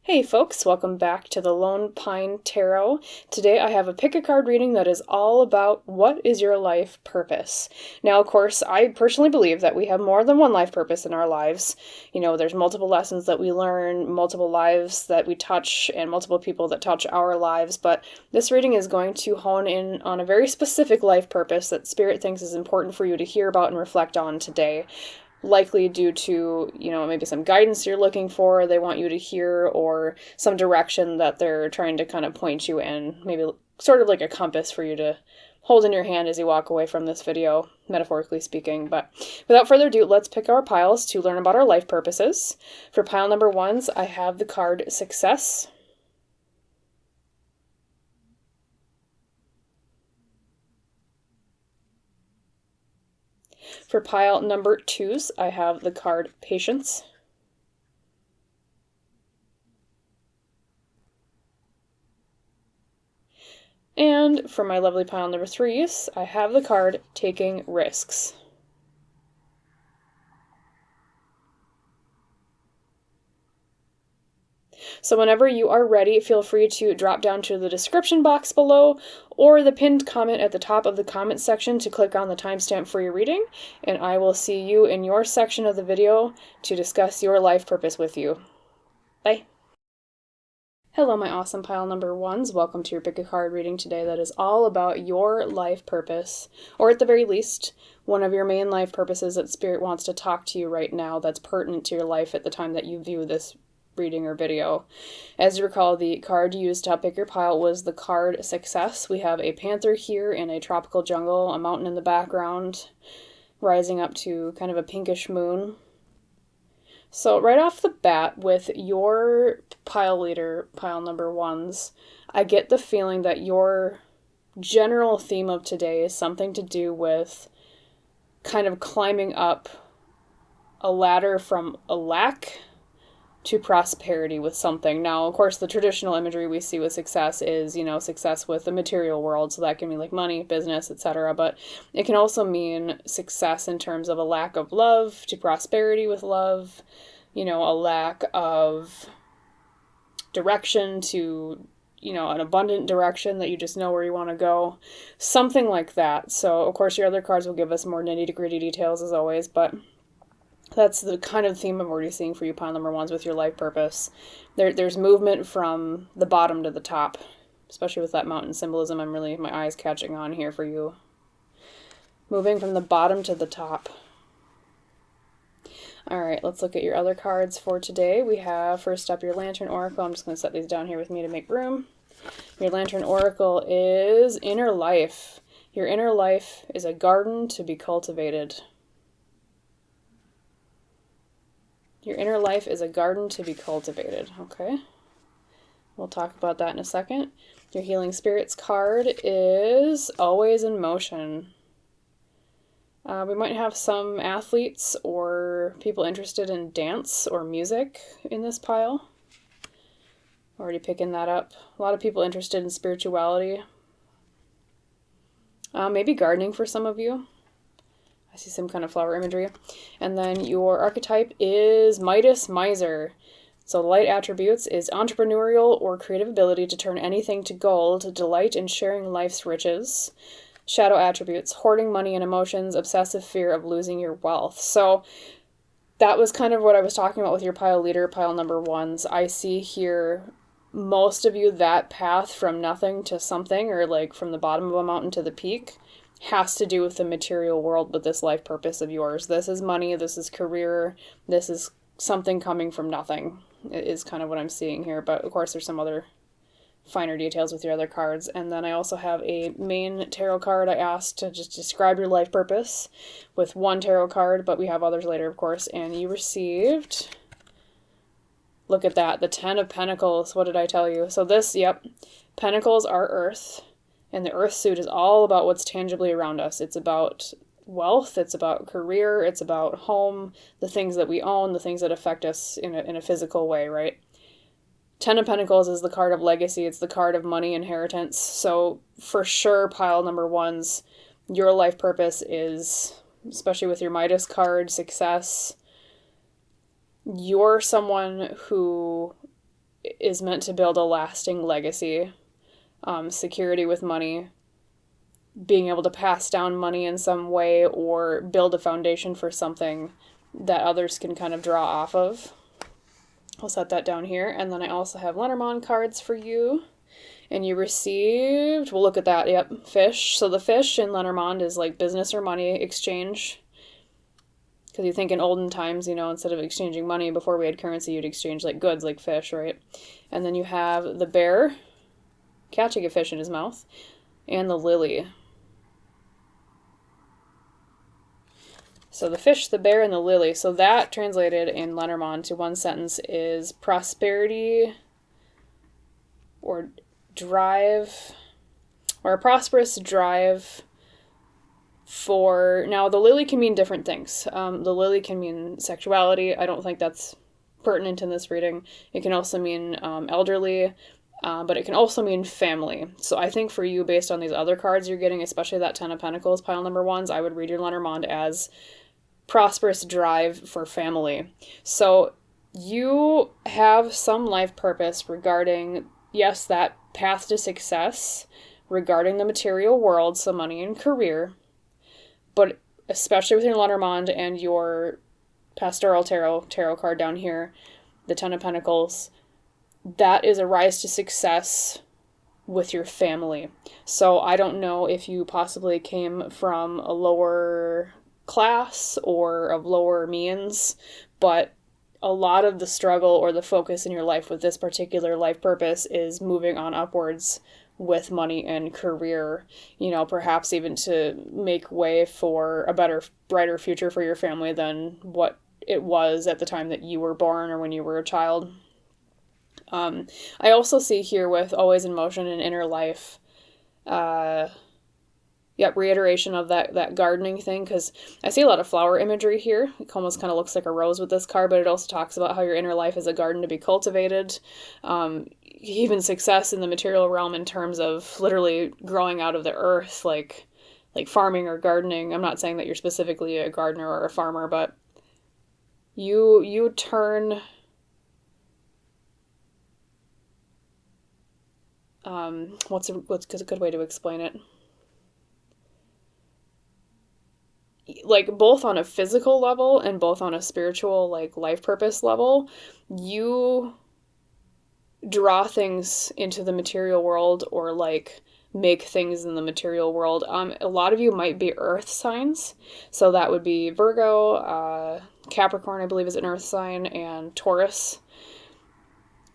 Hey folks, welcome back to the Lone Pine Tarot. Today I have a pick a card reading that is all about what is your life purpose. Now, of course, I personally believe that we have more than one life purpose in our lives. You know, there's multiple lessons that we learn, multiple lives that we touch, and multiple people that touch our lives, but this reading is going to hone in on a very specific life purpose that Spirit thinks is important for you to hear about and reflect on today. Likely due to, maybe some guidance you're looking for, they want you to hear, or some direction that they're trying to kind of point you in. Maybe sort of like a compass for you to hold in your hand as you walk away from this video, metaphorically speaking. But without further ado, let's pick our piles to learn about our life purposes. For pile number 1s, I have the card Success. For pile number 2s, I have the card Patience. And for my lovely pile number 3s, I have the card Taking Risks. So whenever you are ready, feel free to drop down to the description box below or the pinned comment at the top of the comment section to click on the timestamp for your reading, and I will see you in your section of the video to discuss your life purpose with you. Bye! Hello, my awesome pile number 1s. Welcome to your pick a card reading today that is all about your life purpose, or at the very least, one of your main life purposes that Spirit wants to talk to you right now that's pertinent to your life at the time that you view this reading or video. As you recall, the card used to help pick your pile was the card Success. We have a panther here in a tropical jungle, a mountain in the background, rising up to kind of a pinkish moon. So right off the bat, with your pile leader, pile number 1s, I get the feeling that your general theme of today is something to do with kind of climbing up a ladder from a lack to prosperity with something. Now, of course, the traditional imagery we see with success is, success with the material world. So that can be like money, business, etc. But it can also mean success in terms of a lack of love to prosperity with love, a lack of direction to, an abundant direction that you just know where you want to go. Something like that. So, of course, your other cards will give us more nitty-gritty details as always, but that's the kind of theme I'm already seeing for you, pile number 1s, with your life purpose. There's movement from the bottom to the top, especially with that mountain symbolism. My eyes catching on here for you. Moving from the bottom to the top. All right, let's look at your other cards for today. We have, first up, your Lantern Oracle. I'm just going to set these down here with me to make room. Your Lantern Oracle is Inner Life. Your inner life is a garden to be cultivated. Your inner life is a garden to be cultivated, okay? We'll talk about that in a second. Your Healing Spirits card is Always in Motion. We might have some athletes or people interested in dance or music in this pile. Already picking that up. A lot of people interested in spirituality. Maybe gardening for some of you. I see some kind of flower imagery. And then your archetype is Midas Miser. So light attributes is entrepreneurial or creative ability to turn anything to gold, delight in sharing life's riches. Shadow attributes, hoarding money and emotions, obsessive fear of losing your wealth. So that was kind of what I was talking about with your pile leader, pile number 1s. I see here most of you that path from nothing to something, or like from the bottom of a mountain to the peak, has to do with the material world with this life purpose of yours. This is money, this is career, this is something coming from nothing, is kind of what I'm seeing here. But of course there's some other finer details with your other cards. And then I also have a main tarot card. I asked to just describe your life purpose with one tarot card, but we have others later, of course. And you received, look at that, the 10 of Pentacles. What did I tell you? So this, yep, Pentacles are Earth. And the Earth suit is all about what's tangibly around us. It's about wealth, it's about career, it's about home, the things that we own, the things that affect us in a physical way, right? 10 of Pentacles is the card of legacy. It's the card of money inheritance. So for sure, pile number 1s, your life purpose is, especially with your Midas card, success. You're someone who is meant to build a lasting legacy, security with money, being able to pass down money in some way or build a foundation for something that others can kind of draw off of. I'll set that down here. And then I also have Lenormand cards for you. And you received, we'll look at that, yep, fish. So the fish in Lenormand is like business or money exchange. Because you think in olden times, you know, instead of exchanging money before we had currency, you'd exchange like goods like fish, right? And then you have the bear catching a fish in his mouth, and the lily. So the fish, the bear, and the lily. So that translated in Lenormand to one sentence is prosperity or drive, or a prosperous drive for, now the lily can mean different things. The lily can mean sexuality. I don't think that's pertinent in this reading. It can also mean elderly, but it can also mean family. So I think for you, based on these other cards you're getting, especially that Ten of Pentacles, pile number 1s, I would read your Lenormand as prosperous drive for family. So you have some life purpose regarding, yes, that path to success regarding the material world, so money and career, but especially with your Lenormand and your Pastoral Tarot card down here, the Ten of Pentacles, that is a rise to success with your family. So I don't know if you possibly came from a lower class or of lower means, but a lot of the struggle or the focus in your life with this particular life purpose is moving on upwards with money and career, you know, perhaps even to make way for a better, brighter future for your family than what it was at the time that you were born or when you were a child. I also see here with always in motion and inner life, reiteration of that gardening thing, because I see a lot of flower imagery here. It almost kind of looks like a rose with this card, but it also talks about how your inner life is a garden to be cultivated. Even success in the material realm in terms of literally growing out of the earth, like farming or gardening. I'm not saying that you're specifically a gardener or a farmer, but you turn what's a good way to explain it? Like both on a physical level and both on a spiritual, like life purpose level, you draw things into the material world or like make things in the material world. A lot of you might be earth signs. So that would be Virgo, Capricorn, I believe is an earth sign, and Taurus.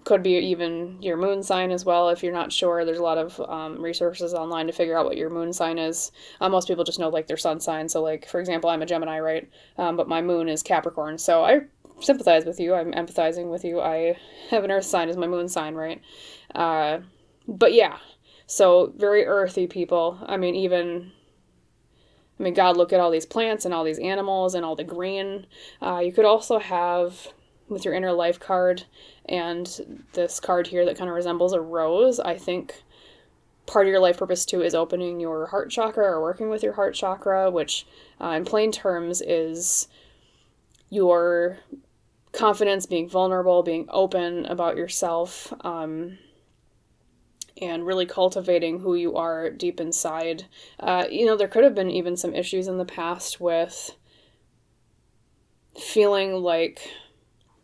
Could be even your moon sign as well. If you're not sure, there's a lot of resources online to figure out what your moon sign is. Most people just know like their sun sign. So like, for example, I'm a Gemini, right? But my moon is Capricorn. So I sympathize with you. I'm empathizing with you. I have an earth sign as my moon sign, right? But yeah, so very earthy people. I mean, God, look at all these plants and all these animals and all the green. You could also have, with your inner life card and this card here that kind of resembles a rose, I think part of your life purpose too is opening your heart chakra or working with your heart chakra, which in plain terms is your confidence, being vulnerable, being open about yourself, and really cultivating who you are deep inside. There could have been even some issues in the past with feeling like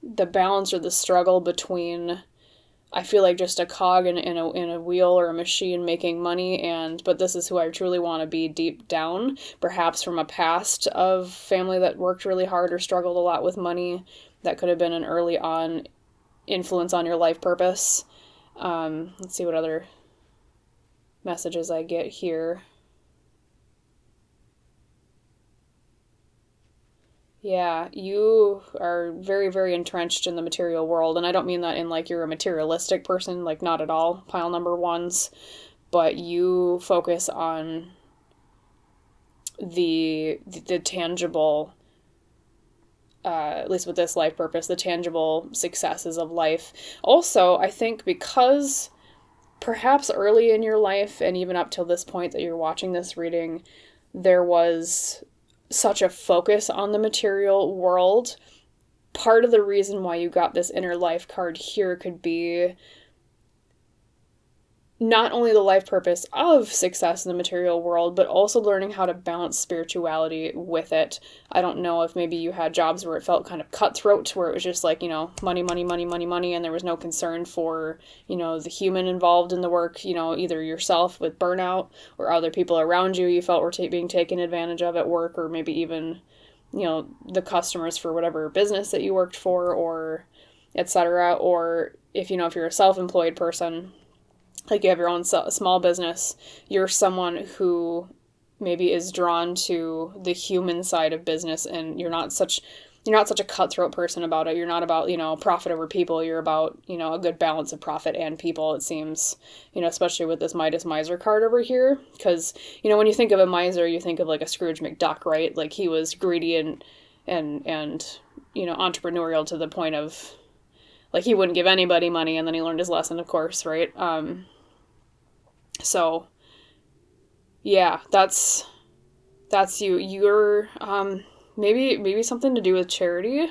the balance or the struggle between, I feel like just a cog in a wheel or a machine making money, but this is who I truly want to be deep down, perhaps from a past of family that worked really hard or struggled a lot with money. That could have been an early on influence on your life purpose. Let's see what other messages I get here. Yeah, you are very, very entrenched in the material world, and I don't mean that in like you're a materialistic person, like not at all, pile number 1s, but you focus on the tangible, at least with this life purpose, the tangible successes of life. Also, I think because perhaps early in your life, and even up till this point that you're watching this reading, there was such a focus on the material world part of the reason why you got this inner life card here could be not only the life purpose of success in the material world, but also learning how to balance spirituality with it. I don't know if maybe you had jobs where it felt kind of cutthroat, where it was just like, you know, money, money, money, money, money, and there was no concern for, you know, the human involved in the work, you know, either yourself with burnout or other people around you felt were being taken advantage of at work, or maybe even, you know, the customers for whatever business that you worked for, or etc. Or if, you know, if you're a self-employed person, like you have your own small business, you're someone who maybe is drawn to the human side of business, and you're not such a cutthroat person about it. You're not about, you know, profit over people. You're about, you know, a good balance of profit and people, it seems, you know, especially with this Midas Miser card over here. Because, you know, when you think of a miser, you think of like a Scrooge McDuck, right? Like he was greedy and you know, entrepreneurial to the point of, like, he wouldn't give anybody money, and then he learned his lesson, of course, right? So, yeah, that's you. You're, maybe something to do with charity.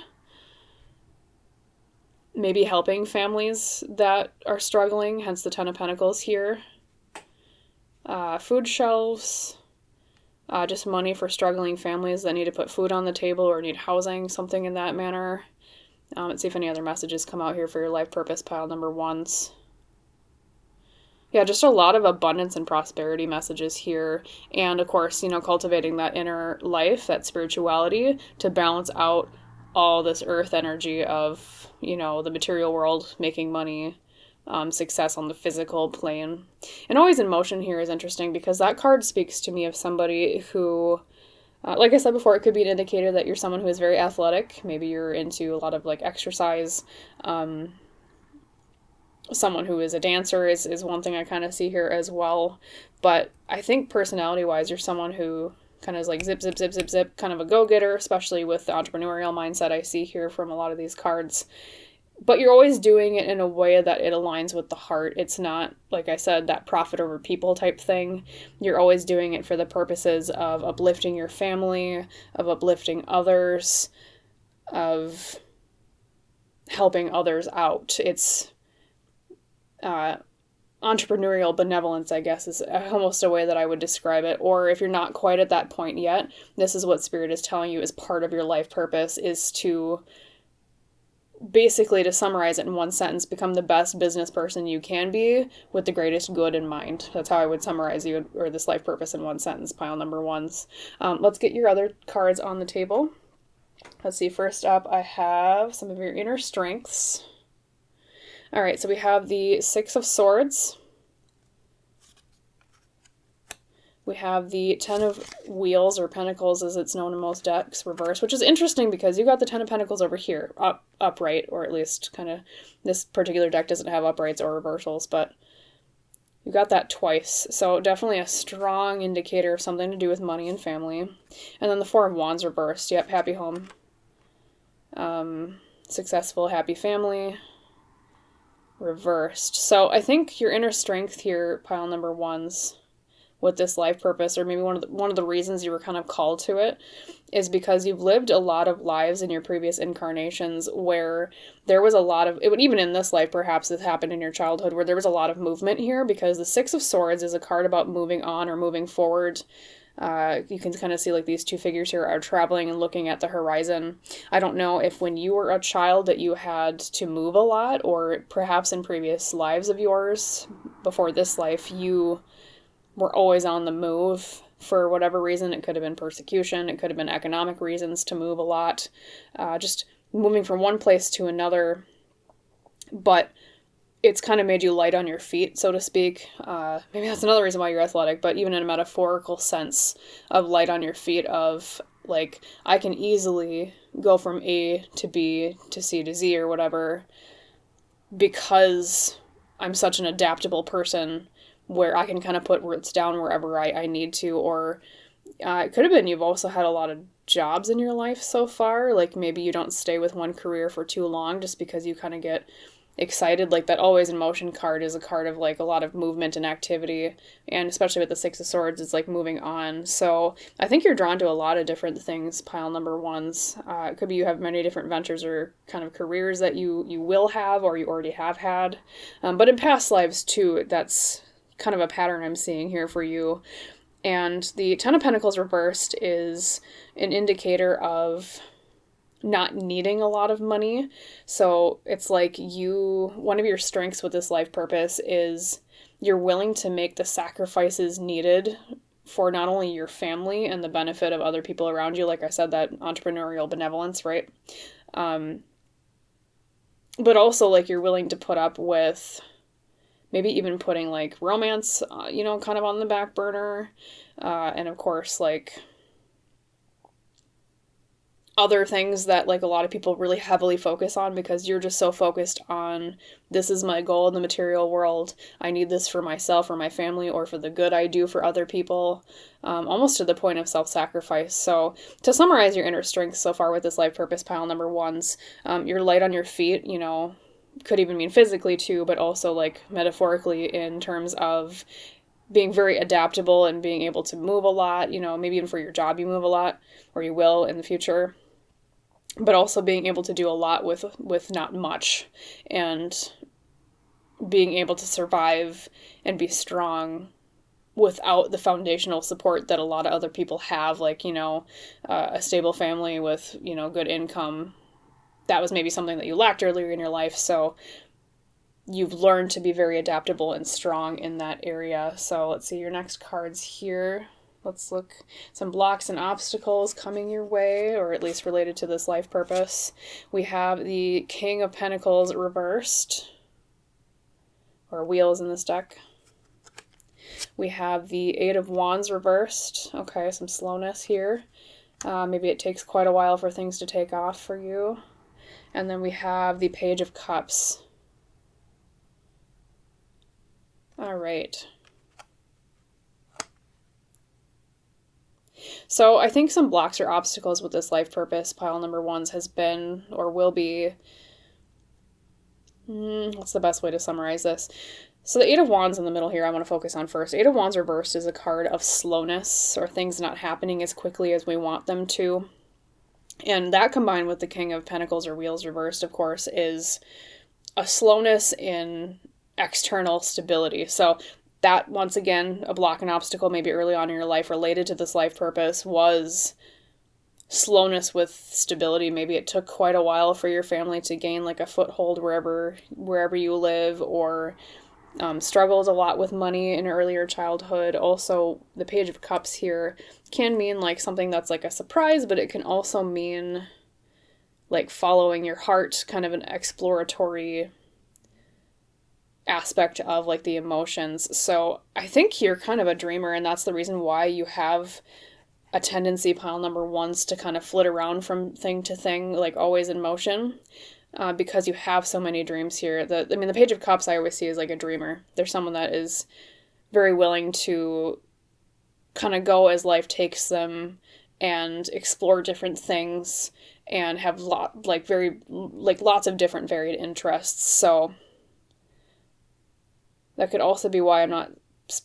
Maybe helping families that are struggling, hence the Ten of Pentacles here. Food shelves. Just money for struggling families that need to put food on the table or need housing, something in that manner. Let's see if any other messages come out here for your life purpose, pile number ones. Yeah, just a lot of abundance and prosperity messages here. And of course, you know, cultivating that inner life, that spirituality, to balance out all this earth energy of, you know, the material world, making money, success on the physical plane. And always in motion here is interesting, because that card speaks to me of somebody who, like I said before, it could be an indicator that you're someone who is very athletic. Maybe you're into a lot of like exercise. Someone who is a dancer is one thing I kind of see here as well. But I think personality-wise, you're someone who kind of is like zip, zip, zip, zip, zip, kind of a go-getter, especially with the entrepreneurial mindset I see here from a lot of these cards. But you're always doing it in a way that it aligns with the heart. It's not, like I said, that profit over people type thing. You're always doing it for the purposes of uplifting your family, of uplifting others, of helping others out. It's entrepreneurial benevolence, I guess, is almost a way that I would describe it. Or if you're not quite at that point yet, this is what Spirit is telling you is part of your life purpose, is to basically, to summarize it in one sentence, become the best business person you can be with the greatest good in mind. That's how I would summarize you, or this life purpose, in one sentence, pile number ones. Let's get your other cards on the table. Let's see, first up I have some of your inner strengths. All right, so we have the Six of Swords. We have the Ten of Wheels, or Pentacles as it's known in most decks, reversed, which is interesting because you got the Ten of Pentacles over here, upright, or at least kind of, this particular deck doesn't have uprights or reversals, but you got that twice. So definitely a strong indicator of something to do with money and family. And then the Four of Wands reversed. Yep, happy home. Successful, happy family. Reversed. So I think your inner strength here, pile number ones, with this life purpose, or maybe one of the reasons you were kind of called to it, is because you've lived a lot of lives in your previous incarnations where there was a lot of, even in this life perhaps this happened in your childhood, where there was a lot of movement here, because the Six of Swords is a card about moving on or moving forward. You can kind of see like these two figures here are traveling and looking at the horizon. I don't know if when you were a child that you had to move a lot, or perhaps in previous lives of yours before this life, you were always on the move for whatever reason. It could have been persecution. It could have been economic reasons to move a lot. Just moving from one place to another. But it's kind of made you light on your feet, so to speak. Maybe that's another reason why you're athletic, but even in a metaphorical sense of light on your feet, of like, I can easily go from A to B to C to Z or whatever, because I'm such an adaptable person where I can kind of put roots down wherever I need to. Or it could have been you've also had a lot of jobs in your life so far. Like maybe you don't stay with one career for too long just because you kind of get excited. Like that always in motion card is a card of like a lot of movement and activity, and especially with the Six of Swords, it's like moving on. So I think you're drawn to a lot of different things, pile number ones. It could be you have many different ventures or kind of careers that you will have or you already have had, but in past lives too. That's kind of a pattern I'm seeing here for you. And the Ten of Pentacles reversed is an indicator of not needing a lot of money. So it's like one of your strengths with this life purpose is you're willing to make the sacrifices needed for not only your family and the benefit of other people around you. Like I said, that entrepreneurial benevolence, right? But also like you're willing to put up with maybe even putting like romance, kind of on the back burner. And of course, like other things that like a lot of people really heavily focus on because you're just so focused on this is my goal in the material world. I need this for myself or my family or for the good I do for other people, almost to the point of self-sacrifice. So to summarize your inner strengths so far with this life purpose pile number ones, you're light on your feet, could even mean physically too, but also like metaphorically in terms of being very adaptable and being able to move a lot, maybe even for your job you move a lot or you will in the future, but also being able to do a lot with not much and being able to survive and be strong without the foundational support that a lot of other people have, like, a stable family with, good income. That was maybe something that you lacked earlier in your life, so you've learned to be very adaptable and strong in that area. So let's see your next cards here. Let's look some blocks and obstacles coming your way, or at least related to this life purpose. We have the King of Pentacles reversed, or wheels in this deck. We have the Eight of Wands reversed. Okay, some slowness here. Maybe it takes quite a while for things to take off for you. And then we have the Page of Cups. All right. So I think some blocks or obstacles with this life purpose pile number ones has been or will be, what's the best way to summarize this? So the Eight of Wands in the middle here I want to focus on first. Eight of Wands reversed is a card of slowness or things not happening as quickly as we want them to. And that combined with the King of Pentacles or wheels reversed, of course, is a slowness in external stability. So that, once again, a block and obstacle maybe early on in your life related to this life purpose was slowness with stability. Maybe it took quite a while for your family to gain like a foothold wherever you live, or struggled a lot with money in earlier childhood. Also, the Page of Cups here can mean like something that's like a surprise, but it can also mean like following your heart, kind of an exploratory aspect of like the emotions. So I think you're kind of a dreamer, and that's the reason why you have a tendency, pile number ones, to kind of flit around from thing to thing, like always in motion, because you have so many dreams here. The Page of Cups I always see as like a dreamer. There's someone that is very willing to kind of go as life takes them and explore different things and have lots of different varied interests. So that could also be why I'm not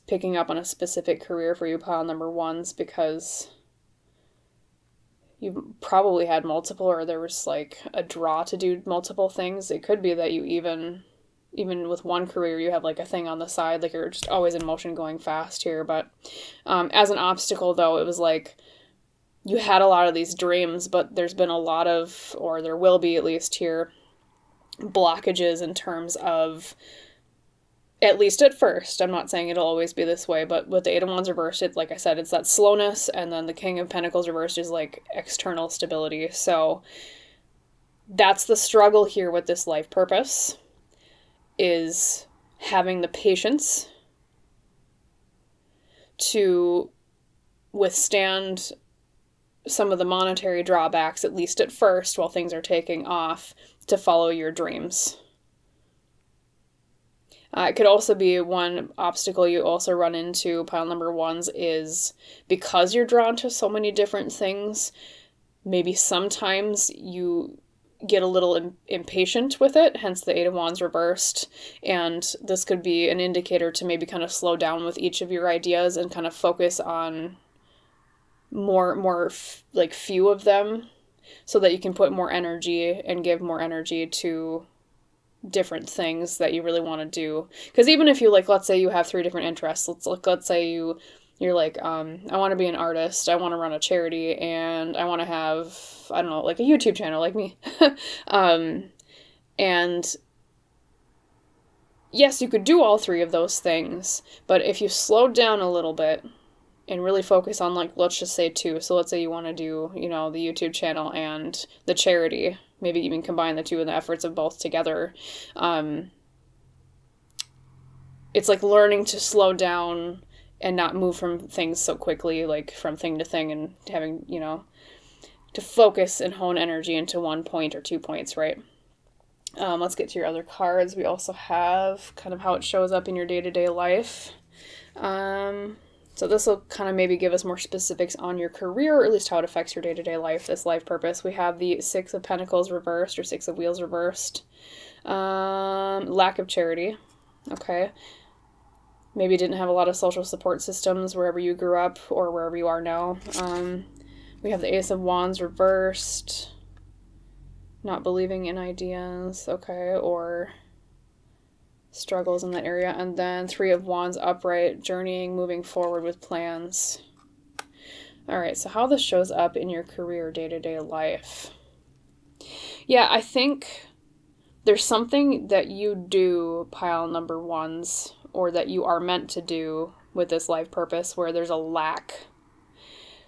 picking up on a specific career for you, pile number ones, because you probably had multiple, or there was like a draw to do multiple things. It could be that you even with one career, you have like a thing on the side, like you're just always in motion going fast here. But as an obstacle, though, it was like you had a lot of these dreams, but there's been a lot of, or there will be at least here, blockages in terms of, at least at first, I'm not saying it'll always be this way, but with the Eight of Wands reversed, it, like I said, it's that slowness, and then the King of Pentacles reversed is like external stability. So that's the struggle here with this life purpose, is having the patience to withstand some of the monetary drawbacks, at least at first, while things are taking off, to follow your dreams. It could also be one obstacle you also run into, pile number ones, is because you're drawn to so many different things, maybe sometimes you get a little impatient with it, hence the Eight of Wands reversed. And this could be an indicator to maybe kind of slow down with each of your ideas and kind of focus on more like few of them, so that you can put more energy and give more energy to different things that you really want to do. Because even if you, like, let's say you have 3 different interests, let's say you're like, I want to be an artist, I want to run a charity, and I want to have, I don't know, like a YouTube channel like me. And yes, you could do all 3 of those things, but if you slowed down a little bit and really focus on, like, let's just say 2. So let's say you want to do, the YouTube channel and the charity, maybe even combine the 2 and the efforts of both together. It's like learning to slow down and not move from things so quickly, like from thing to thing, and having, to focus and hone energy into 1 point or 2 points, right? Let's get to your other cards. We also have kind of how it shows up in your day-to-day life. So this will kind of maybe give us more specifics on your career, or at least how it affects your day-to-day life, this life purpose. We have the 6 of Pentacles reversed, or 6 of Wheels reversed. Lack of charity. Okay. Maybe didn't have a lot of social support systems wherever you grew up or wherever you are now. We have the Ace of Wands reversed. Not believing in ideas, okay, or struggles in that area. And then 3 of Wands upright, journeying, moving forward with plans. All right, so how this shows up in your career, day-to-day life. Yeah, I think there's something that you do, pile number ones, or that you are meant to do with this life purpose where there's a lack.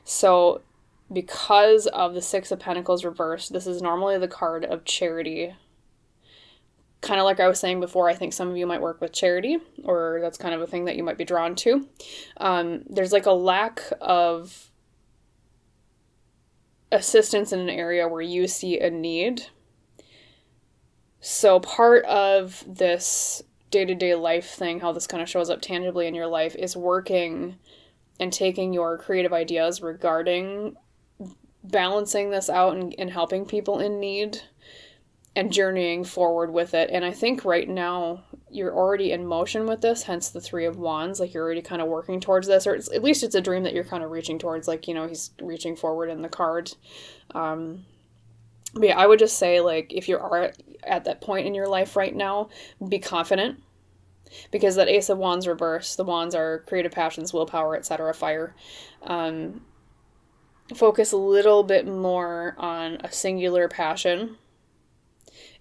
So because of the 6 of Pentacles reversed, this is normally the card of charity. Kind of like I was saying before, I think some of you might work with charity, or that's kind of a thing that you might be drawn to. There's like a lack of assistance in an area where you see a need. So part of this day-to-day life thing, how this kind of shows up tangibly in your life, is working and taking your creative ideas regarding balancing this out and helping people in need and journeying forward with it. And I think right now you're already in motion with this, hence the 3 of Wands. Like, you're already kind of working towards this, or at least it's a dream that you're kind of reaching towards, like, he's reaching forward in the card. But yeah, I would just say, like, if you are at that point in your life right now, be confident, because that Ace of Wands reverse, the wands are creative passions, willpower, etc., fire. Focus a little bit more on a singular passion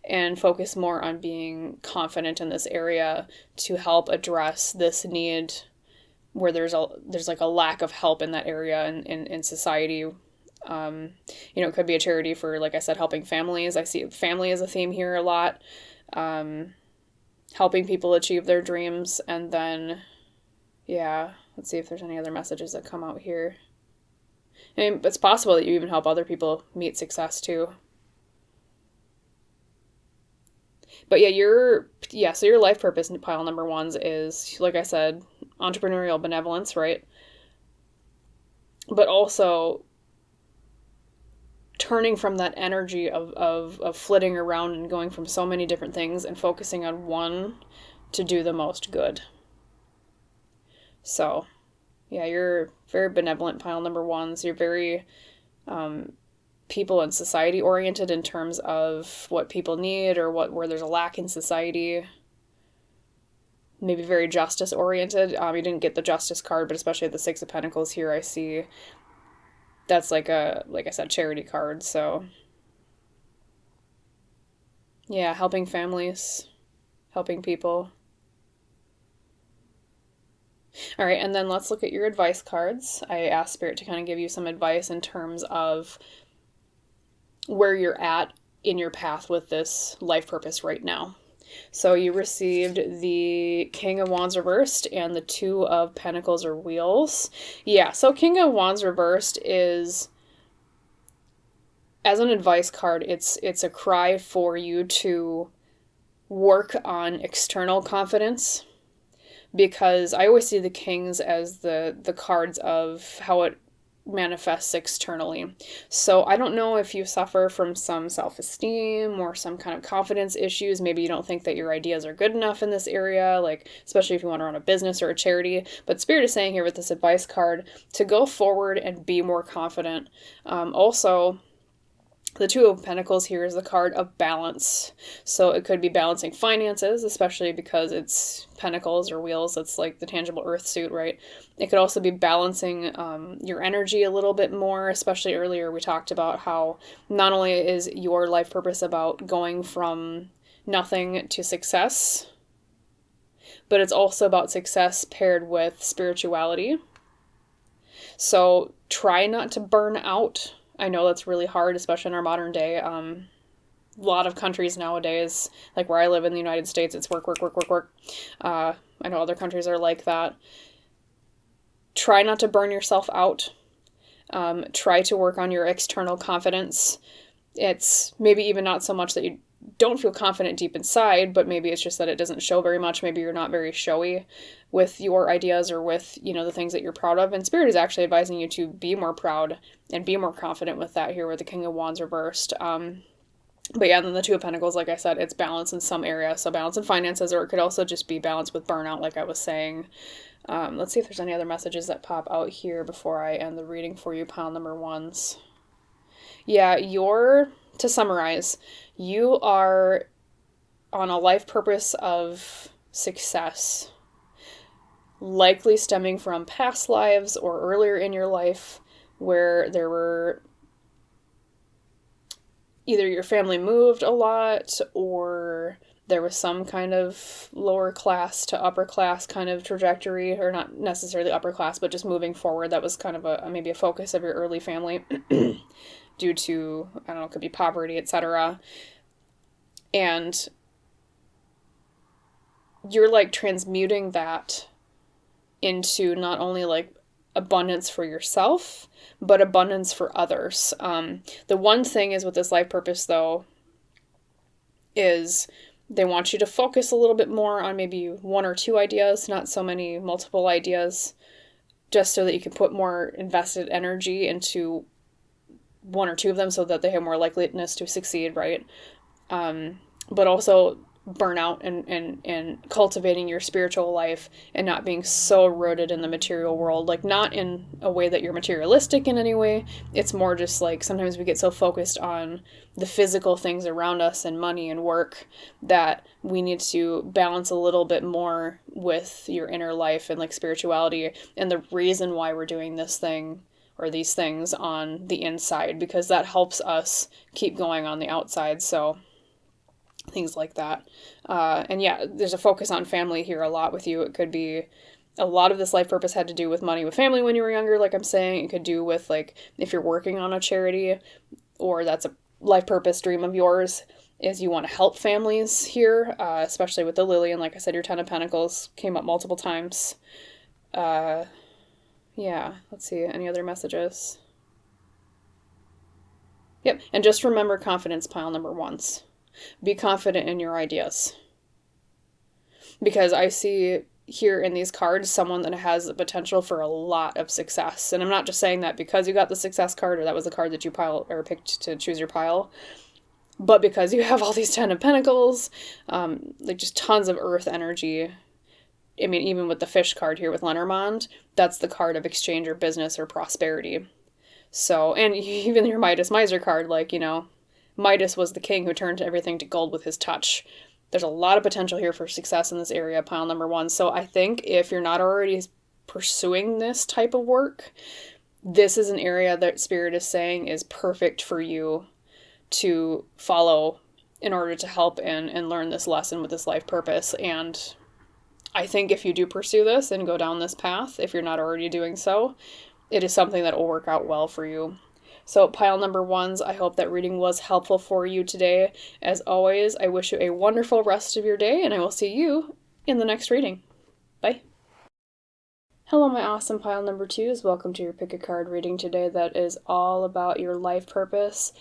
and focus more on being confident in this area to help address this need where there's like a lack of help in that area in society. It could be a charity for, like I said, helping families. I see family as a theme here a lot. Helping people achieve their dreams. And then, yeah, let's see if there's any other messages that come out here. I mean, it's possible that you even help other people meet success too. But yeah, so your life purpose, pile number ones, is, like I said, entrepreneurial benevolence, right? But also turning from that energy of flitting around and going from so many different things and focusing on one to do the most good. So, yeah, you're very benevolent, pile number ones. You're very people and society oriented in terms of what people need or where there's a lack in society. Maybe very justice oriented. You didn't get the Justice card, but especially the 6 of Pentacles here, I see that's like I said, charity card. So yeah, helping families, helping people. All right, and then let's look at your advice cards. I asked Spirit to kind of give you some advice in terms of where you're at in your path with this life purpose right now. So you received the King of Wands reversed and the 2 of Pentacles or Wheels. Yeah, so King of Wands reversed is, as an advice card, it's a cry for you to work on external confidence, because I always see the Kings as the cards of how it manifests externally. So I don't know if you suffer from some self-esteem or some kind of confidence issues. Maybe you don't think that your ideas are good enough in this area, like especially if you want to run a business or a charity. But Spirit is saying here with this advice card to go forward and be more confident. Also, the Two of Pentacles here is the card of balance. So it could be balancing finances, especially because it's pentacles or wheels. It's like the tangible earth suit, right? It could also be balancing your energy a little bit more, especially earlier we talked about how not only is your life purpose about going from nothing to success, but it's also about success paired with spirituality. So try not to burn out. I know that's really hard, especially in our modern day. A lot of countries nowadays, like where I live in the United States, it's work, work, work, work, work. I know other countries are like that. Try not to burn yourself out. Try to work on your external confidence. It's maybe even not so much that you don't feel confident deep inside, but maybe it's just that it doesn't show very much. Maybe you're not very showy with your ideas or with, the things that you're proud of. And Spirit is actually advising you to be more proud and be more confident with that here with the King of Wands reversed. But yeah, then the Two of Pentacles, like I said, it's balance in some area. So balance in finances, or it could also just be balance with burnout, like I was saying. Let's see if there's any other messages that pop out here before I end the reading for you, pile number ones. Yeah, to summarize, you are on a life purpose of success, likely stemming from past lives or earlier in your life where there were either your family moved a lot or there was some kind of lower class to upper class kind of trajectory, or not necessarily upper class, but just moving forward. That was kind of maybe a focus of your early family due to, I don't know, it could be poverty, etc. And you're like transmuting that into not only like abundance for yourself, but abundance for others. The one thing is with this life purpose, though, is they want you to focus a little bit more on maybe one or two ideas, not so many multiple ideas, just so that you can put more invested energy into one or two of them so that they have more likeliness to succeed, right? But also burnout and cultivating your spiritual life and not being so rooted in the material world, like not in a way that you're materialistic in any way. It's more just like sometimes we get so focused on the physical things around us and money and work that we need to balance a little bit more with your inner life and like spirituality and the reason why we're doing this thing or these things on the inside, because that helps us keep going on the outside. So things like that. And yeah, there's a focus on family here a lot with you. It could be a lot of this life purpose had to do with money with family when you were younger, like I'm saying. It could do with like if you're working on a charity or that's a life purpose dream of yours, is you want to help families here, especially with the Lily. And like I said, your Ten of Pentacles came up multiple times. Yeah, let's see, any other messages? Yep, and just remember confidence, pile number ones. Be confident in your ideas. Because I see here in these cards someone that has the potential for a lot of success. And I'm not just saying that because you got the success card or that was the card that you picked to choose your pile, but because you have all these Ten of Pentacles, like just tons of earth energy. I mean, even with the fish card here with Lenormand, that's the card of exchange or business or prosperity. So, and even your Midas Miser card, like, Midas was the king who turned everything to gold with his touch. There's a lot of potential here for success in this area, pile number one. So I think if you're not already pursuing this type of work, this is an area that Spirit is saying is perfect for you to follow in order to help and learn this lesson with this life purpose. And I think if you do pursue this and go down this path, if you're not already doing so, it is something that will work out well for you. So pile number ones, I hope that reading was helpful for you today. As always, I wish you a wonderful rest of your day, and I will see you in the next reading. Bye. Hello, my awesome pile number twos. Welcome to your pick a card reading today that is all about your life purpose,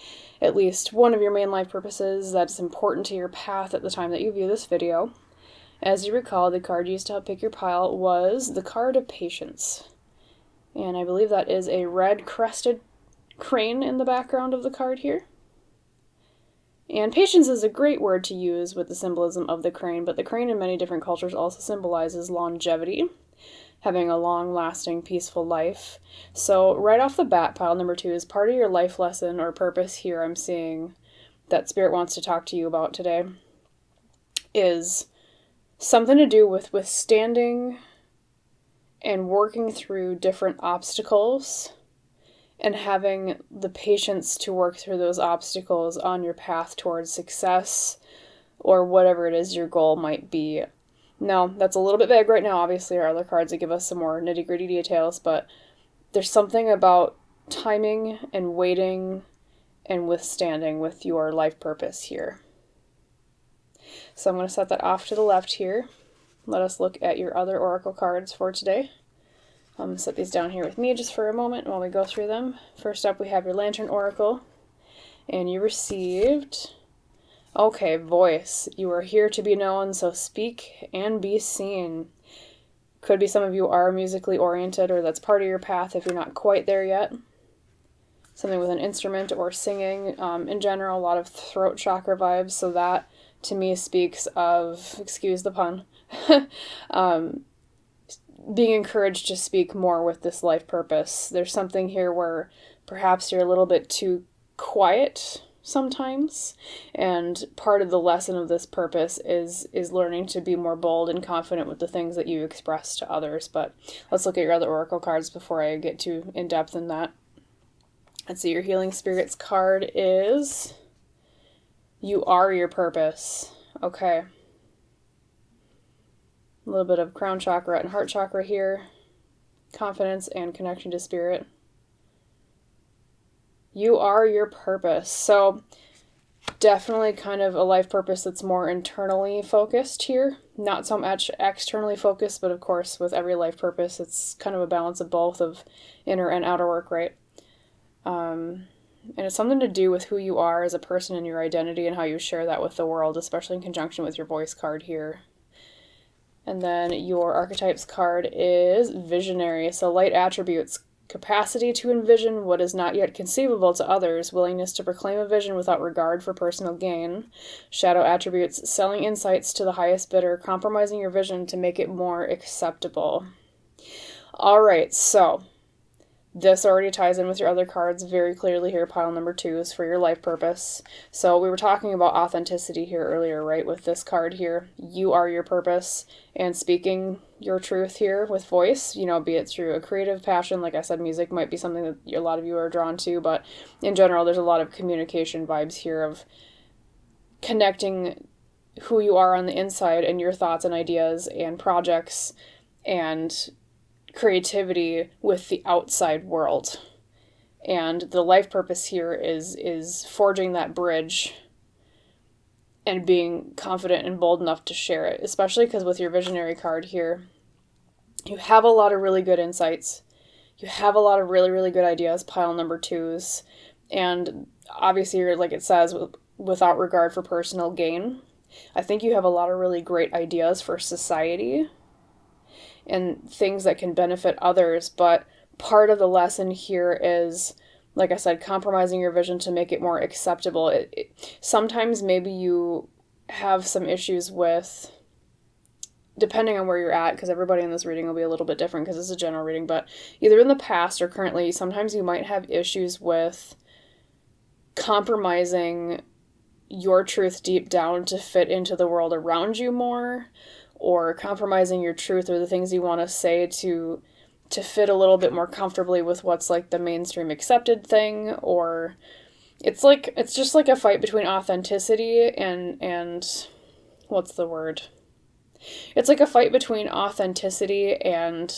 at least one of your main life purposes that's important to your path at the time that you view this video. As you recall, the card used to help pick your pile was the card of patience. And I believe that is a red crested crane in the background of the card here. And patience is a great word to use with the symbolism of the crane, but the crane in many different cultures also symbolizes longevity, having a long-lasting, peaceful life. So right off the bat, pile number 2 is part of your life lesson or purpose here I'm seeing that Spirit wants to talk to you about today is something to do with withstanding and working through different obstacles and having the patience to work through those obstacles on your path towards success or whatever it is your goal might be. Now, that's a little bit vague right now. Obviously, our other cards that give us some more nitty-gritty details, but there's something about timing and waiting and withstanding with your life purpose here. So I'm going to set that off to the left here. Let us look at your other oracle cards for today. I'm going to set these down here with me just for a moment while we go through them. First up, we have your Lantern Oracle, and you received, okay, voice. You are here to be known, so speak and be seen. Could be some of you are musically oriented, or that's part of your path if you're not quite there yet. Something with an instrument or singing. In general, a lot of throat chakra vibes, so that to me speaks of, excuse the pun, being encouraged to speak more with this life purpose. There's something here where perhaps you're a little bit too quiet sometimes, and part of the lesson of this purpose is learning to be more bold and confident with the things that you express to others. But let's look at your other oracle cards before I get too in-depth in that. Let's see, your Healing Spirits card is You Are Your Purpose. Okay. A little bit of crown chakra and heart chakra here. Confidence and connection to spirit. You are your purpose. So definitely kind of a life purpose that's more internally focused here. Not so much externally focused, but of course with every life purpose, it's kind of a balance of both of inner and outer work, right? And it's something to do with who you are as a person and your identity and how you share that with the world, especially in conjunction with your voice card here. And then your archetypes card is Visionary. So light attributes, capacity to envision what is not yet conceivable to others, willingness to proclaim a vision without regard for personal gain. Shadow attributes, selling insights to the highest bidder, compromising your vision to make it more acceptable. All right, so this already ties in with your other cards very clearly here. Pile number 2 is for your life purpose. So we were talking about authenticity here earlier, right? With this card here, you are your purpose, and speaking your truth here with voice, you know, be it through a creative passion. Like I said, music might be something that a lot of you are drawn to, but in general, there's a lot of communication vibes here of connecting who you are on the inside and your thoughts and ideas and projects and creativity with the outside world. And the life purpose here is forging that bridge and being confident and bold enough to share it, especially because with your Visionary card here, you have a lot of really good insights. You have a lot of really, really good ideas, pile number 2s. And obviously, you're, like it says, without regard for personal gain. I think you have a lot of really great ideas for society and things that can benefit others, but part of the lesson here is, like I said, compromising your vision to make it more acceptable. Sometimes maybe you have some issues with, depending on where you're at, because everybody in this reading will be a little bit different because it's a general reading, but either in the past or currently, sometimes you might have issues with compromising your truth deep down to fit into the world around you more, or compromising your truth or the things you want to say to fit a little bit more comfortably with what's like the mainstream accepted thing. Or it's just like a fight between authenticity and what's the word? It's like a fight between authenticity and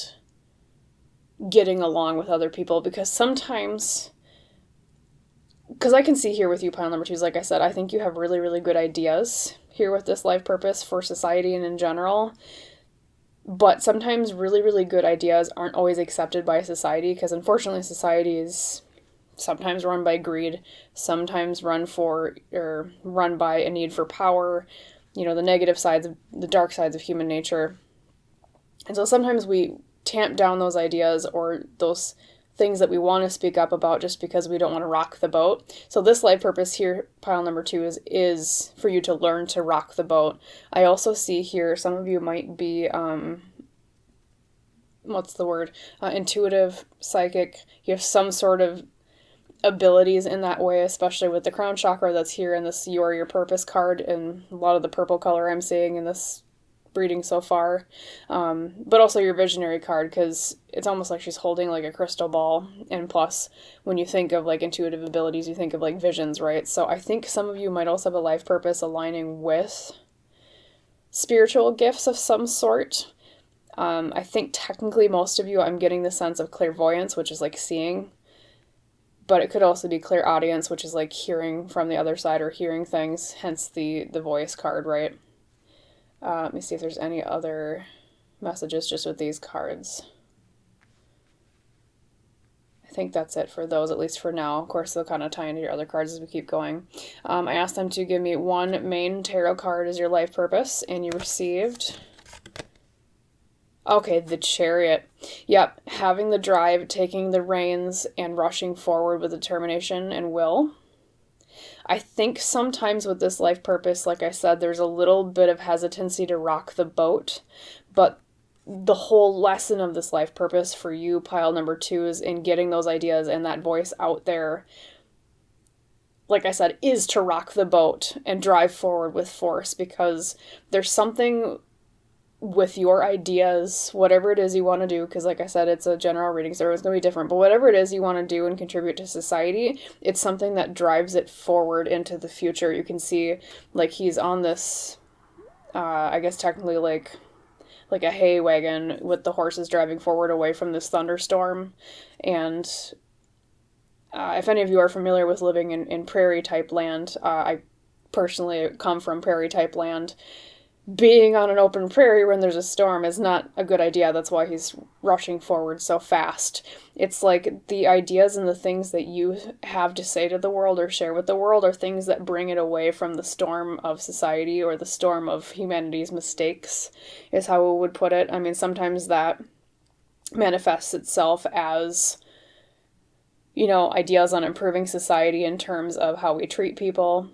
getting along with other people, because sometimes, because I can see here with you, pile number 2s, like I said, I think you have really, really good ideas here with this life purpose for society and in general. But sometimes really, really good ideas aren't always accepted by society, because unfortunately society is sometimes run by greed, sometimes run by a need for power, you know, the negative sides, the dark sides of human nature. And so sometimes we tamp down those ideas or those things that we want to speak up about just because we don't want to rock the boat. So this life purpose here, pile number 2, is for you to learn to rock the boat. I also see here some of you might be intuitive, psychic. You have some sort of abilities in that way, especially with the crown chakra that's here in this You Are Your Purpose card, and a lot of the purple color I'm seeing in this reading so far, but also your visionary card, because it's almost like she's holding like a crystal ball, and plus when you think of like intuitive abilities, you think of like visions, right? So I think some of you might also have a life purpose aligning with spiritual gifts of some sort. I think technically most of you, I'm getting the sense of clairvoyance, which is like seeing, but it could also be clairaudience, which is like hearing from the other side or hearing things, hence the voice card, right? Let me see if there's any other messages just with these cards. I think that's it for those, at least for now. Of course, they'll kind of tie into your other cards as we keep going. I asked them to give me one main tarot card as your life purpose, and you received... Okay, the Chariot. Yep, having the drive, taking the reins, and rushing forward with determination and will. I think sometimes with this life purpose, like I said, there's a little bit of hesitancy to rock the boat, but the whole lesson of this life purpose for you, pile number 2, is in getting those ideas and that voice out there, like I said, is to rock the boat and drive forward with force, because there's something with your ideas, whatever it is you want to do, because like I said, it's a general reading, so it's going to be different, but whatever it is you want to do and contribute to society, it's something that drives it forward into the future. You can see, like, he's on this, I guess technically like a hay wagon with the horses driving forward away from this thunderstorm, and if any of you are familiar with living in prairie-type land, I personally come from prairie-type land. Being on an open prairie when there's a storm is not a good idea. That's why he's rushing forward so fast. It's like the ideas and the things that you have to say to the world or share with the world are things that bring it away from the storm of society or the storm of humanity's mistakes, is how I would put it. I mean, sometimes that manifests itself as, you know, ideas on improving society in terms of how we treat people.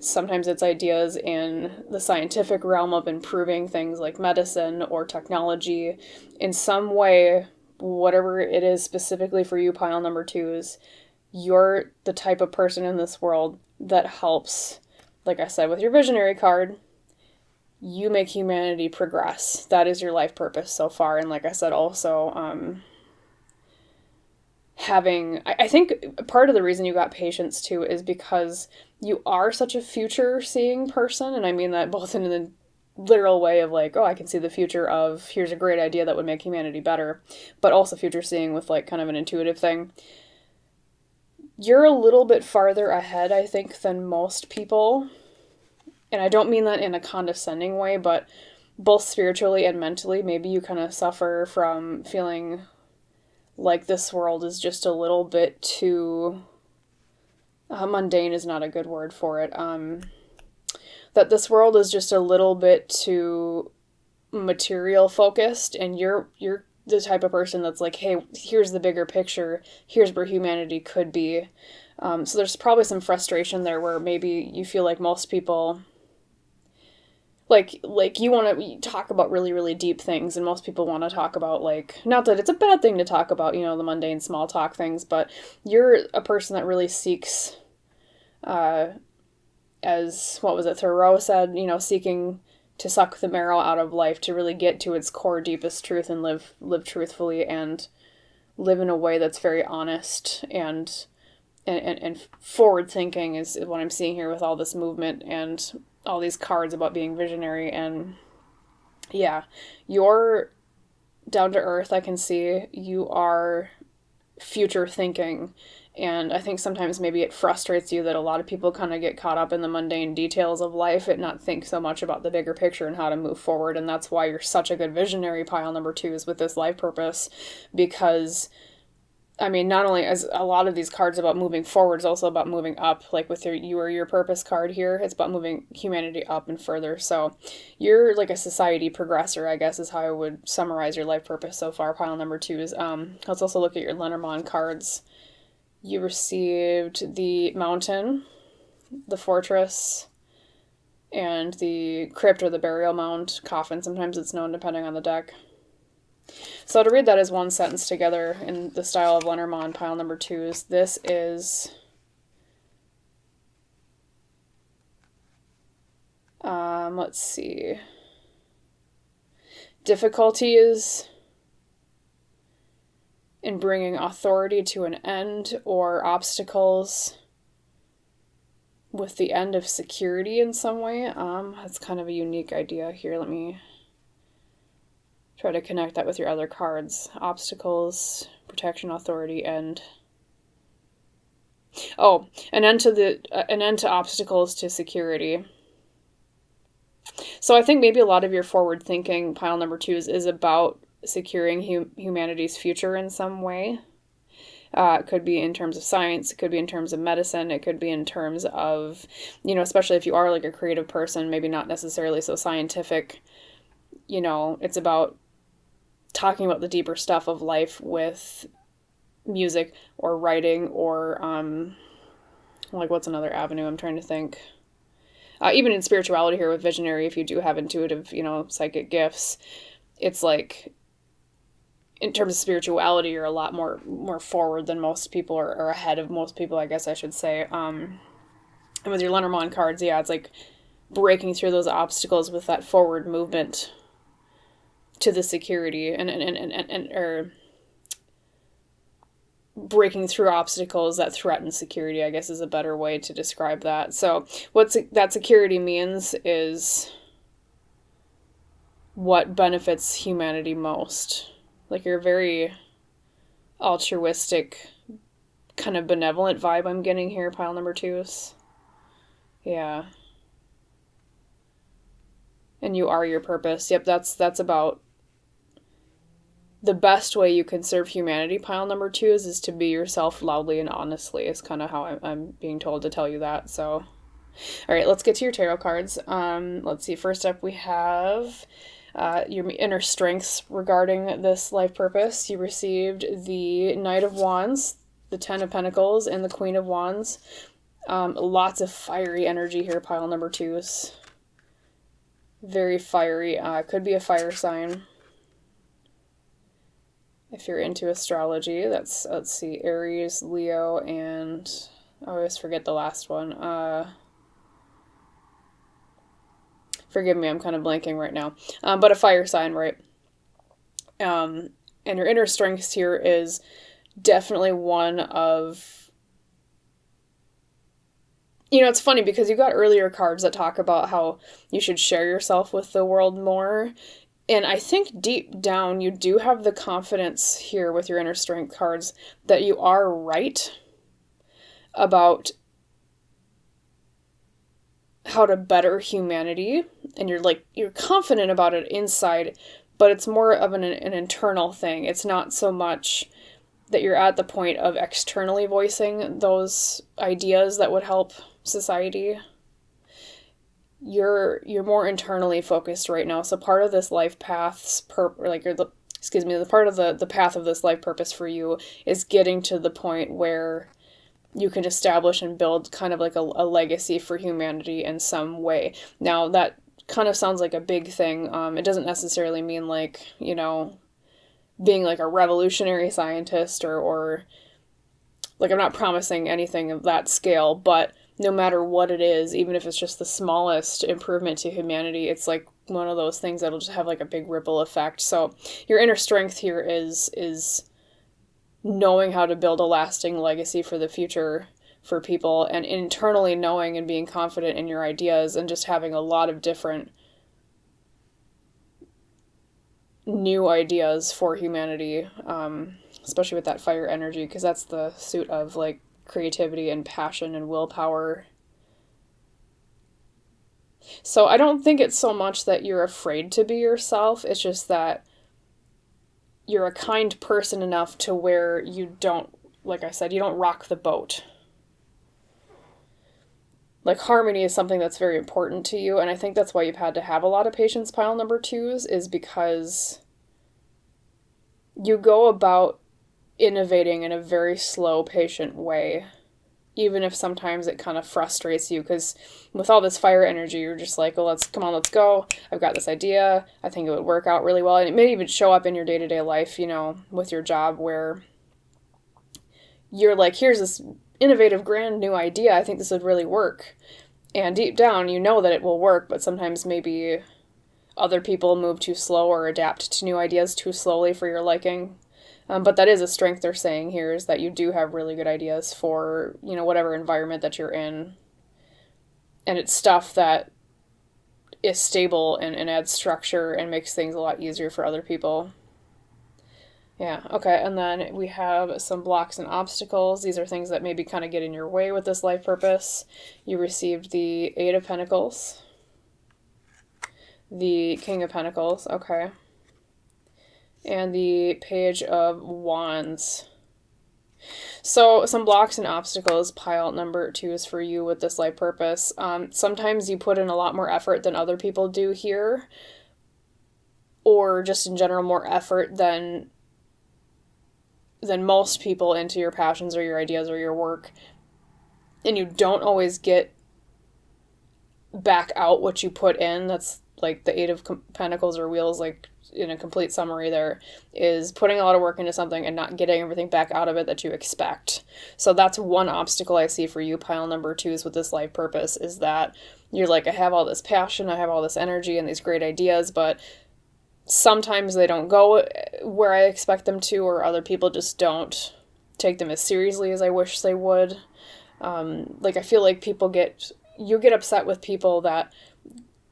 Sometimes it's ideas in the scientific realm of improving things like medicine or technology. In some way, whatever it is specifically for you, pile number 2s, you're the type of person in this world that helps, like I said, with your visionary card, you make humanity progress. That is your life purpose so far. And like I said, also, I think part of the reason you got patience too is because you are such a future seeing person, and I mean that both in the literal way of like, oh, I can see the future of here's a great idea that would make humanity better, but also future seeing with like kind of an intuitive thing. You're a little bit farther ahead, I think, than most people, and I don't mean that in a condescending way, but both spiritually and mentally, maybe you kind of suffer from feeling like this world is just a little bit too, mundane is not a good word for it, that this world is just a little bit too material focused, and you're the type of person that's like, hey, here's the bigger picture, here's where humanity could be. So there's probably some frustration there where maybe you feel like most people, like you want to talk about really, really deep things, and most people want to talk about, like, not that it's a bad thing to talk about, you know, the mundane small talk things, but you're a person that really seeks, as, what was it, Thoreau said, you know, seeking to suck the marrow out of life, to really get to its core deepest truth and live truthfully and live in a way that's very honest and forward thinking is what I'm seeing here with all this movement and all these cards about being visionary. And yeah, you're down to earth. I can see you are future thinking, and I think sometimes maybe it frustrates you that a lot of people kind of get caught up in the mundane details of life and not think so much about the bigger picture and how to move forward. And that's why you're such a good visionary, pile number 2s, with this life purpose, because I mean, not only as a lot of these cards about moving forward, it's also about moving up. Like with you or your purpose card here, it's about moving humanity up and further. So you're like a society progressor, I guess is how I would summarize your life purpose so far. Pile number 2 is let's also look at your Lenormand cards. You received the mountain, the fortress, and the crypt or the burial mound, coffin, sometimes it's known depending on the deck. So to read that as one sentence together in the style of Lenormand, pile number 2 is, this is let's see, difficulties in bringing authority to an end, or obstacles with the end of security in some way. That's kind of a unique idea here. Let me try to connect that with your other cards. Obstacles, protection, authority, and an end to obstacles to security. So I think maybe a lot of your forward thinking, pile number 2, is about securing humanity's future in some way. It could be in terms of science, it could be in terms of medicine, it could be in terms of, especially if you are like a creative person, maybe not necessarily so scientific, it's about talking about the deeper stuff of life with music or writing or, like what's another avenue I'm trying to think. Even in spirituality here with visionary, if you do have intuitive, psychic gifts, it's like, in terms of spirituality, you're a lot more forward than most people, or ahead of most people, I guess I should say. And with your Lenormand cards, yeah, it's like breaking through those obstacles with that forward movement to the security or breaking through obstacles that threaten security, I guess is a better way to describe that. So what that security means is what benefits humanity most. Like you're a very altruistic, kind of benevolent vibe I'm getting here, pile number 2s. Yeah. And you are your purpose. Yep, that's about the best way you can serve humanity, pile number 2s, is to be yourself loudly and honestly, is kind of how I'm being told to tell you that. So, all right, let's get to your tarot cards. Let's see. First up, we have your inner strengths regarding this life purpose. You received the Knight of Wands, the 10 of Pentacles, and the Queen of Wands. Lots of fiery energy here, pile number 2s. Very fiery. Could be a fire sign. If you're into astrology, that's, let's see, Aries, Leo, and I always forget the last one. Forgive me, I'm kind of blanking right now. But a fire sign, right? And your inner strengths here is definitely one of... it's funny because you got earlier cards that talk about how you should share yourself with the world more. And I think deep down you do have the confidence here with your inner strength cards that you are right about how to better humanity. And you're confident about it inside, but it's more of an internal thing. It's not so much that you're at the point of externally voicing those ideas that would help society. You're more internally focused right now. So part of this life path's the part of the path of this life purpose for you is getting to the point where you can establish and build kind of like a legacy for humanity in some way. Now that kind of sounds like a big thing. It doesn't necessarily mean like, being like a revolutionary scientist or like, I'm not promising anything of that scale, but no matter what it is, even if it's just the smallest improvement to humanity, it's like one of those things that'll just have like a big ripple effect. So your inner strength here is knowing how to build a lasting legacy for the future for people, and internally knowing and being confident in your ideas, and just having a lot of different new ideas for humanity, especially with that fire energy, because that's the suit of like creativity and passion and willpower. So I don't think it's so much that you're afraid to be yourself. It's just that you're a kind person enough to where you don't, like I said, you don't rock the boat. Like, harmony is something that's very important to you, and I think that's why you've had to have a lot of patience, pile number 2s, is because you go about innovating in a very slow, patient way, even if sometimes it kind of frustrates you, because with all this fire energy, you're just like, well, let's go. I've got this idea. I think it would work out really well. And it may even show up in your day-to-day life, you know, with your job, where you're like, here's this innovative, grand new idea. I think this would really work. And deep down, you know that it will work, but sometimes maybe other people move too slow or adapt to new ideas too slowly for your liking. But that is a strength they're saying here, is that you do have really good ideas for, you know, whatever environment that you're in. And it's stuff that is stable and adds structure and makes things a lot easier for other people. Yeah, okay, and then we have some blocks and obstacles. These are things that maybe kind of get in your way with this life purpose. You received the 8 of Pentacles, the King of Pentacles, okay, and the Page of Wands. So some blocks and obstacles, pile number 2 is for you with this life purpose. Sometimes you put in a lot more effort than other people do here, or just in general more effort than most people into your passions or your ideas or your work, and you don't always get back out what you put in. That's like the 8 of Pentacles or Wheels, like in a complete summary there, is putting a lot of work into something and not getting everything back out of it that you expect. So that's one obstacle I see for you, pile number 2s, with this life purpose, is that you're like, I have all this passion, I have all this energy and these great ideas, but sometimes they don't go where I expect them to, or other people just don't take them as seriously as I wish they would. Like, I feel like you get upset with people that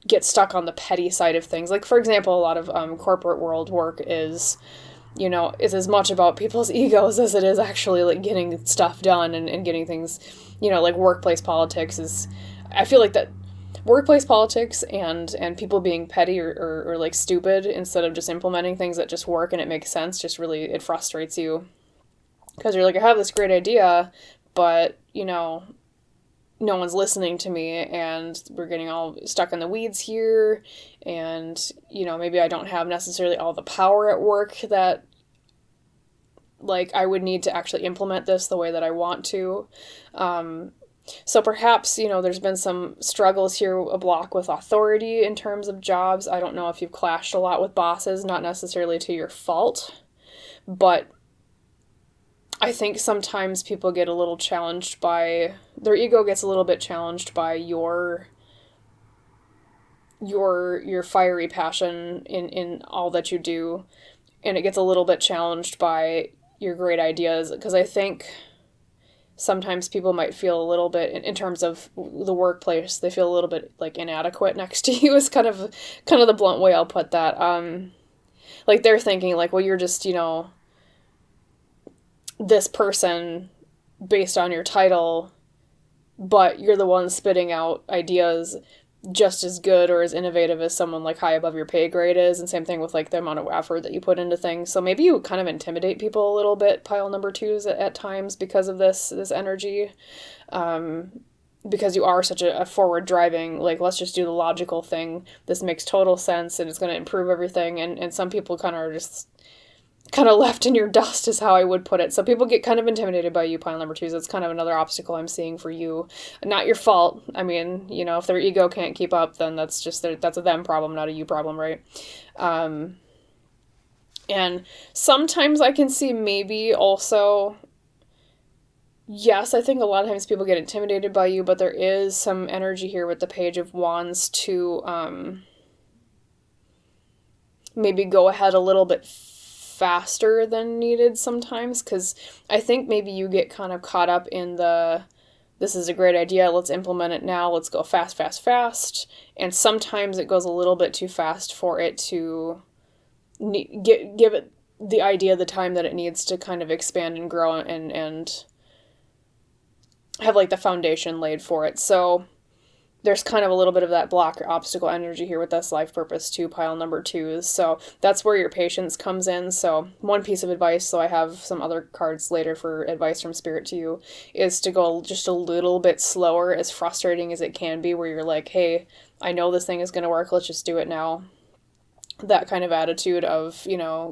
get stuck on the petty side of things. Like, for example, a lot of corporate world work is, you know, is as much about people's egos as it is actually like getting stuff done and getting things, you know, like workplace politics is, I feel like that workplace politics and people being petty or like stupid instead of just implementing things that just work and it makes sense, just really, it frustrates you. Because you're like, I have this great idea, but, you know, no one's listening to me, and we're getting all stuck in the weeds here, and, you know, maybe I don't have necessarily all the power at work that, like, I would need to actually implement this the way that I want to. So perhaps, you know, there's been some struggles here, a block with authority in terms of jobs. I don't know if you've clashed a lot with bosses, not necessarily to your fault, but I think sometimes people get a little challenged by, their ego gets a little bit challenged by your fiery passion in all that you do, and it gets a little bit challenged by your great ideas, because I think sometimes people might feel a little bit, in terms of the workplace, they feel a little bit like inadequate next to you, is kind of the blunt way I'll put that. Like, they're thinking like, well, you're just, you know, this person based on your title, but you're the one spitting out ideas just as good or as innovative as someone like high above your pay grade is, and same thing with like the amount of effort that you put into things. So maybe you kind of intimidate people a little bit, pile number 2s, at times, because of this energy, because you are such a forward driving, like, let's just do the logical thing, this makes total sense and it's going to improve everything, and some people kind of are just kind of left in your dust, is how I would put it. So people get kind of intimidated by you, pile number 2s. It's kind of another obstacle I'm seeing for you. Not your fault. I mean, you know, if their ego can't keep up, then that's just that's a them problem, not a you problem, right? And sometimes I can see maybe also, yes, I think a lot of times people get intimidated by you, but there is some energy here with the Page of Wands to maybe go ahead a little bit faster than needed sometimes, because I think maybe you get kind of caught up in this is a great idea, let's implement it now, let's go fast, and sometimes it goes a little bit too fast for it to give it the idea the time that it needs to kind of expand and grow and have like the foundation laid for it. So there's kind of a little bit of that block or obstacle energy here with this life purpose too, pile number 2s. So that's where your patience comes in. So one piece of advice, so I have some other cards later for advice from Spirit to you, is to go just a little bit slower, as frustrating as it can be, where you're like, hey, I know this thing is going to work, let's just do it now. That kind of attitude of,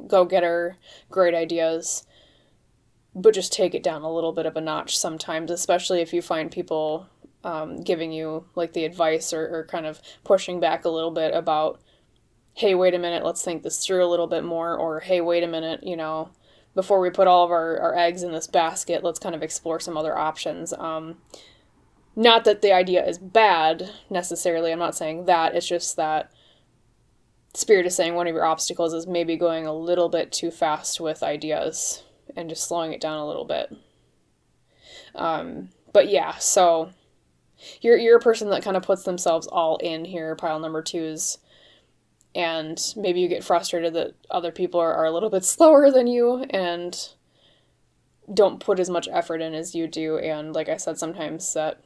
go-getter, great ideas, but just take it down a little bit of a notch sometimes, especially if you find people giving you like the advice or kind of pushing back a little bit about, hey, wait a minute, let's think this through a little bit more, or hey, wait a minute, before we put all of our eggs in this basket, let's kind of explore some other options. Not that the idea is bad necessarily, I'm not saying that, it's just that Spirit is saying one of your obstacles is maybe going a little bit too fast with ideas and just slowing it down a little bit. But yeah, so you're a person that kind of puts themselves all in here, pile number 2s, and maybe you get frustrated that other people are a little bit slower than you and don't put as much effort in as you do. And like I said, sometimes that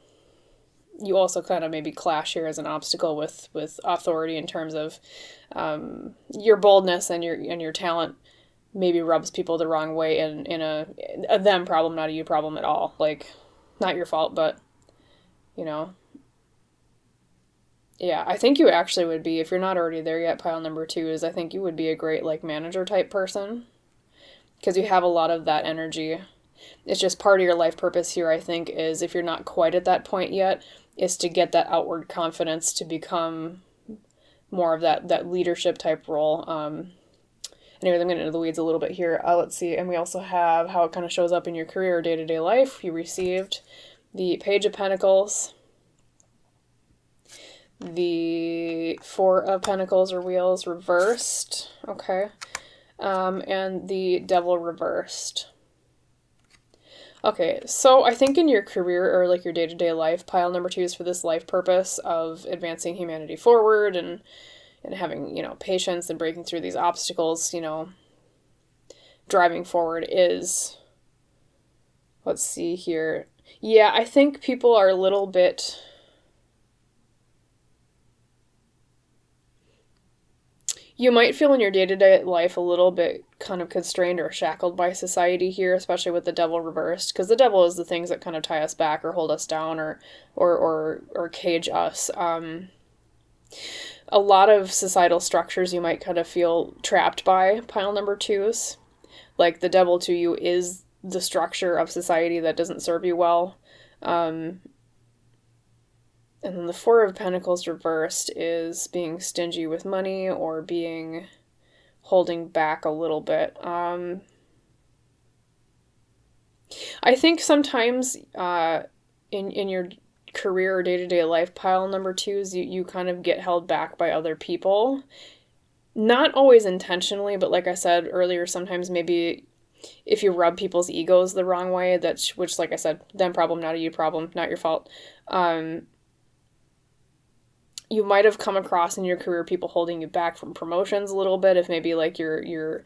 you also kind of maybe clash here as an obstacle with authority in terms of your boldness and your talent maybe rubs people the wrong way in a them problem, not a you problem at all. Like, not your fault, but, yeah, I think you actually would be, if you're not already there yet, pile number 2s, I think you would be a great, like, manager type person, because you have a lot of that energy. It's just part of your life purpose here, I think, is, if you're not quite at that point yet, is to get that outward confidence to become more of that leadership type role. Anyways, I'm getting into the weeds a little bit here. Let's see. And we also have how it kind of shows up in your career or day-to-day life. You received the Page of Pentacles, the Four of Pentacles or Wheels reversed, okay, and the Devil reversed. Okay, so I think in your career or like your day-to-day life, pile number 2 is for this life purpose of advancing humanity forward and having, patience and breaking through these obstacles, driving forward is, let's see here. Yeah, I think people are a little bit, you might feel in your day-to-day life a little bit kind of constrained or shackled by society here, especially with the Devil reversed, because the Devil is the things that kind of tie us back or hold us down or cage us. A lot of societal structures you might kind of feel trapped by, pile number 2s. Like, the Devil to you is the structure of society that doesn't serve you well. And then the Four of Pentacles reversed is being stingy with money or being holding back a little bit. I think sometimes in your career or day-to-day life, pile number 2s, you kind of get held back by other people. Not always intentionally, but like I said earlier, sometimes maybe if you rub people's egos the wrong way, which like I said, them problem, not a you problem, not your fault. You might have come across in your career people holding you back from promotions a little bit, if maybe like your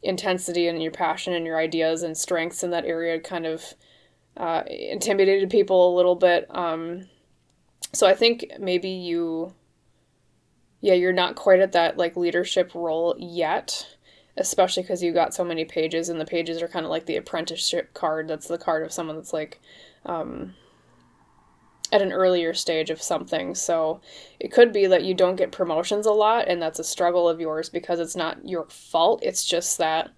intensity and your passion and your ideas and strengths in that area kind of intimidated people a little bit. So I think maybe you're not quite at that like leadership role yet, especially because you got so many pages, and the pages are kind of like the apprenticeship card. That's the card of someone that's like at an earlier stage of something. So it could be that you don't get promotions a lot, and that's a struggle of yours because it's not your fault. It's just that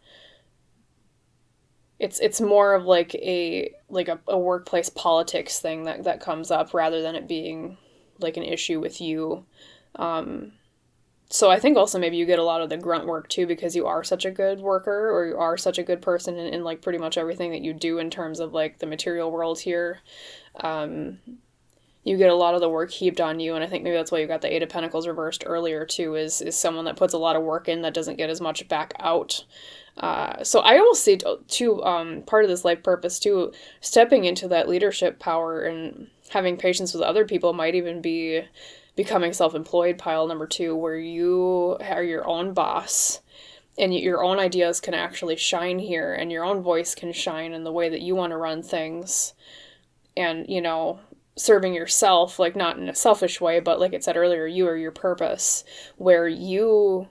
it's more of like a workplace politics thing that comes up rather than it being like an issue with you. So I think also maybe you get a lot of the grunt work too, because you are such a good worker, or you are such a good person in like pretty much everything that you do in terms of like the material world here. You get a lot of the work heaped on you, and I think maybe that's why you got the Eight of Pentacles reversed earlier too, is someone that puts a lot of work in that doesn't get as much back out. So I almost see too, part of this life purpose too, stepping into that leadership power and having patience with other people might even be becoming self-employed, pile number 2, where you are your own boss and your own ideas can actually shine here, and your own voice can shine in the way that you want to run things. And, serving yourself, like not in a selfish way, but like it said earlier, you are your purpose, where you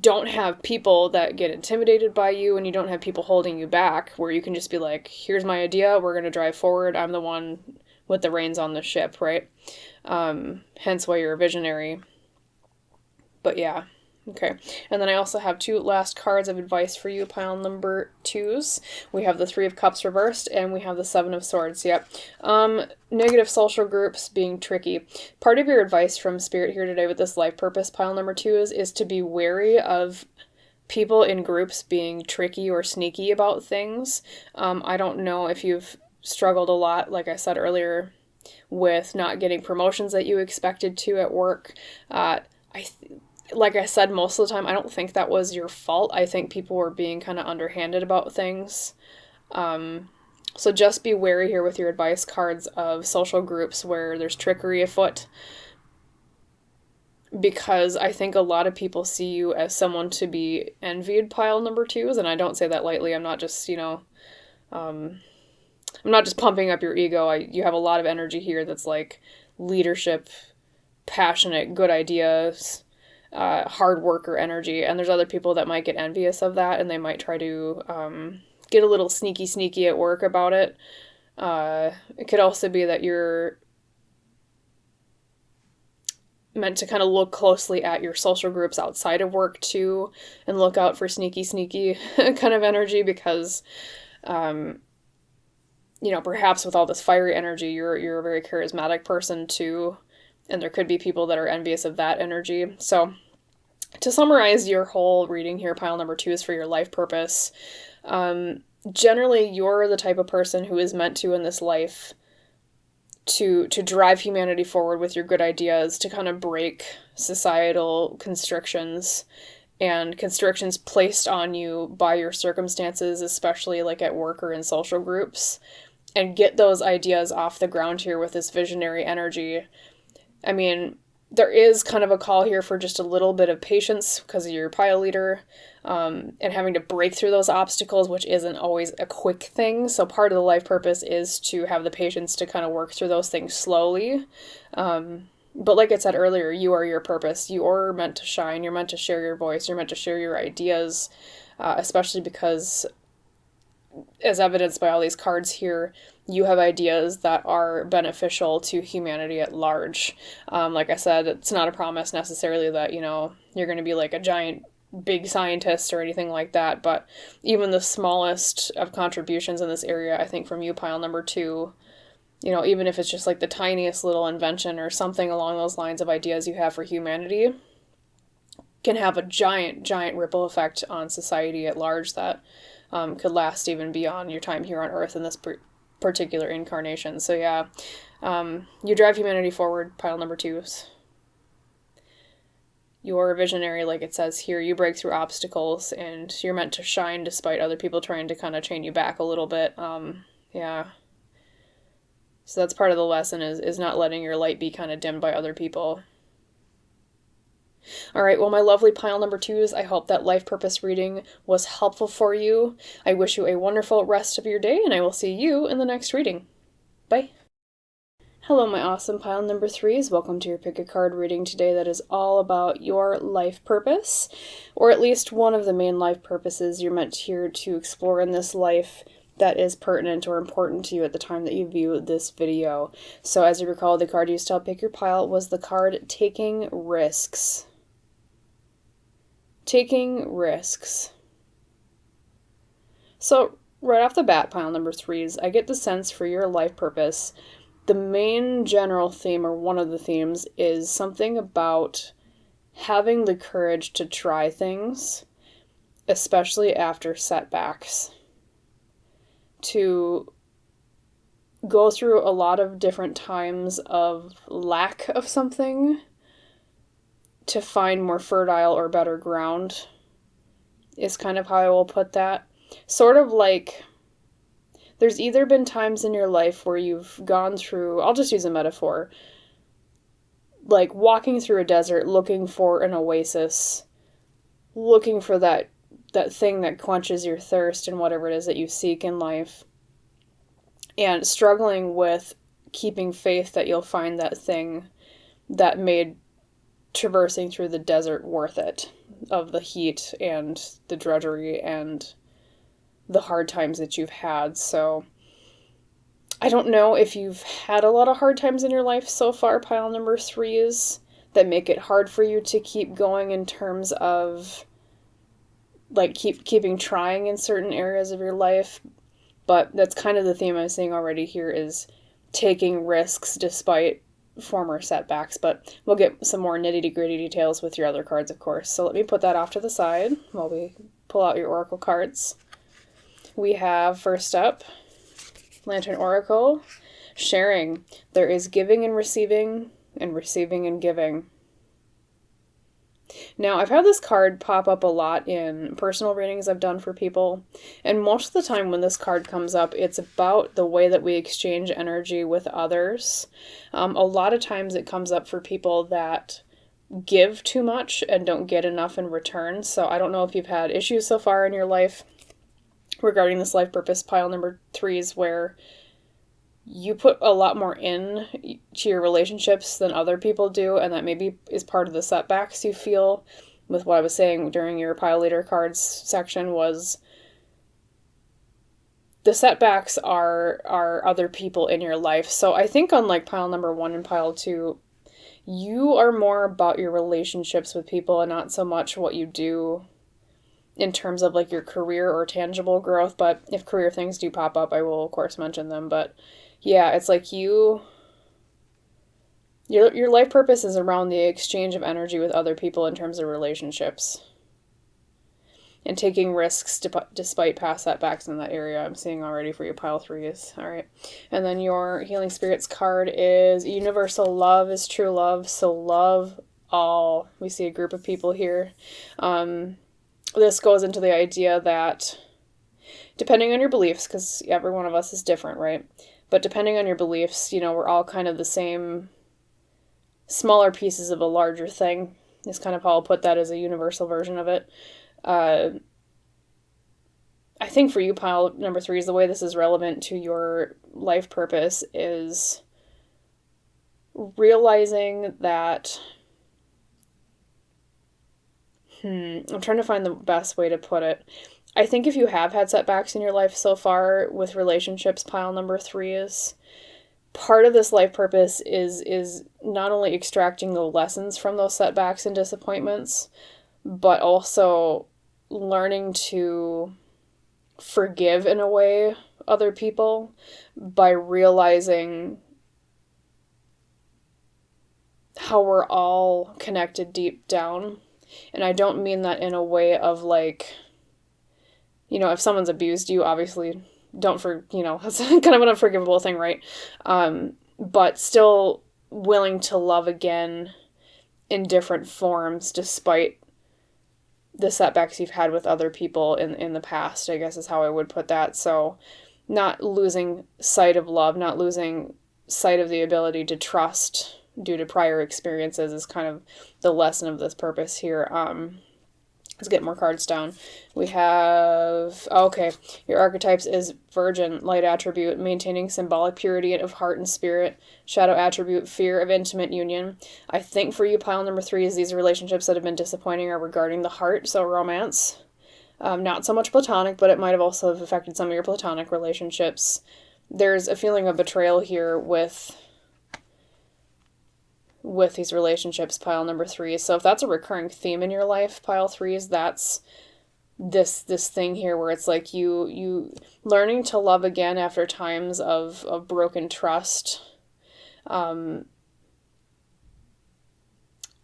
don't have people that get intimidated by you and you don't have people holding you back, where you can just be like, here's my idea, we're going to drive forward, I'm the one with the reins on the ship, right? Hence why you're a visionary. But yeah. Okay, and then I also have 2 last cards of advice for you, pile number 2s. We have the 3 of Cups reversed, and we have the 7 of Swords, yep. Negative social groups being tricky. Part of your advice from Spirit here today with this life purpose, pile number 2s, is to be wary of people in groups being tricky or sneaky about things. I don't know if you've struggled a lot, like I said earlier, with not getting promotions that you expected to at work. Like I said, most of the time, I don't think that was your fault. I think people were being kind of underhanded about things. So just be wary here with your advice cards of social groups where there's trickery afoot. Because I think a lot of people see you as someone to be envied, pile number 2s, and I don't say that lightly. I'm not just, I'm not just pumping up your ego. You have a lot of energy here that's like leadership, passionate, good ideas, hard worker energy, and there's other people that might get envious of that, and they might try to get a little sneaky at work about it. It could also be that you're meant to kind of look closely at your social groups outside of work too, and look out for sneaky kind of energy, because perhaps with all this fiery energy, you're a very charismatic person too, and there could be people that are envious of that energy. So to summarize your whole reading here, pile number 2 is for your life purpose. Generally, you're the type of person who is meant to, in this life, to drive humanity forward with your good ideas, to kind of break societal constrictions and constrictions placed on you by your circumstances, especially like at work or in social groups, and get those ideas off the ground here with this visionary energy. I mean, there is kind of a call here for just a little bit of patience because you're a pile leader, and having to break through those obstacles, which isn't always a quick thing. So part of the life purpose is to have the patience to kind of work through those things slowly. But like I said earlier, you are your purpose. You are meant to shine. You're meant to share your voice. You're meant to share your ideas, especially because, as evidenced by all these cards here, you have ideas that are beneficial to humanity at large. Like I said, it's not a promise necessarily that, you're going to be like a giant, big scientist or anything like that, but even the smallest of contributions in this area, I think from you, pile number 2, even if it's just like the tiniest little invention or something along those lines of ideas you have for humanity, can have a giant ripple effect on society at large that could last even beyond your time here on Earth in this particular incarnation. So yeah, you drive humanity forward, pile number 2s. You're a visionary, like it says here. You break through obstacles, and you're meant to shine despite other people trying to kind of chain you back a little bit. Yeah. So that's part of the lesson, is not letting your light be kind of dimmed by other people. All right, well, my lovely pile number 2s, I hope that life purpose reading was helpful for you. I wish you a wonderful rest of your day, and I will see you in the next reading. Bye. Hello, my awesome pile number 3s. Welcome to your pick a card reading today that is all about your life purpose, or at least one of the main life purposes you're meant here to explore in this life that is pertinent or important to you at the time that you view this video. So as you recall, the card used to help pick your pile was the card Taking Risks. Taking risks. So right off the bat, pile number 3s, I get the sense for your life purpose, the main general theme, or one of the themes, is something about having the courage to try things, especially after setbacks. To go through a lot of different times of lack of something to find more fertile or better ground is kind of how I will put that. Sort of like, there's either been times in your life where you've gone through, I'll just use a metaphor, like walking through a desert looking for an oasis, looking for that thing that quenches your thirst and whatever it is that you seek in life, and struggling with keeping faith that you'll find that thing that made traversing through the desert worth it, of the heat and the drudgery and the hard times that you've had. So I don't know if you've had a lot of hard times in your life so far, pile number 3s, that make it hard for you to keep going in terms of like keeping trying in certain areas of your life. But that's kind of the theme I'm seeing already here, is taking risks despite former setbacks. But we'll get some more nitty-gritty details with your other cards, of course. So let me put that off to the side while we pull out your oracle cards. We have, first up, Lantern Oracle, sharing. There is giving and receiving and giving. Now, I've had this card pop up a lot in personal readings I've done for people, and most of the time when this card comes up, it's about the way that we exchange energy with others. A lot of times it comes up for people that give too much and don't get enough in return. So I don't know if you've had issues so far in your life regarding this life purpose pile number 3s where you put a lot more in to your relationships than other people do, and that maybe is part of the setbacks you feel with what I was saying during your pile leader cards section. Was the setbacks are other people in your life. So I think unlike pile number 1 and pile 2, you are more about your relationships with people and not so much what you do in terms of like your career or tangible growth. But if career things do pop up, I will of course mention them. But yeah, it's like your life purpose is around the exchange of energy with other people in terms of relationships and taking risks despite past setbacks in that area. I'm seeing already for your pile 3s. All right. And then your Healing Spirits card is Universal Love is True Love. So love all. We see a group of people here. This goes into the idea that depending on your beliefs, because every one of us is different, right? But depending on your beliefs, we're all kind of the same smaller pieces of a larger thing. Is kind of how I'll put that as a universal version of it. I think for you, pile number 3s, the way this is relevant to your life purpose is realizing that I'm trying to find the best way to put it. I think if you have had setbacks in your life so far with relationships, pile number 3s, part of this life purpose is not only extracting the lessons from those setbacks and disappointments, but also learning to forgive in a way other people by realizing how we're all connected deep down. And I don't mean that in a way of like, if someone's abused you, obviously that's kind of an unforgivable thing, right? But still willing to love again in different forms despite the setbacks you've had with other people in the past, I guess is how I would put that. So not losing sight of love, not losing sight of the ability to trust due to prior experiences is kind of the lesson of this purpose here. Let's get more cards down. We have, your archetypes is Virgin, light attribute, maintaining symbolic purity of heart and spirit. Shadow attribute, fear of intimate union. I think for you, pile number 3s, these relationships that have been disappointing are regarding the heart, so romance. Not so much platonic, but it might have also affected some of your platonic relationships. There's a feeling of betrayal here with these relationships, pile number 3. So if that's a recurring theme in your life, pile 3s, that's this thing here where it's like you learning to love again after times of broken trust,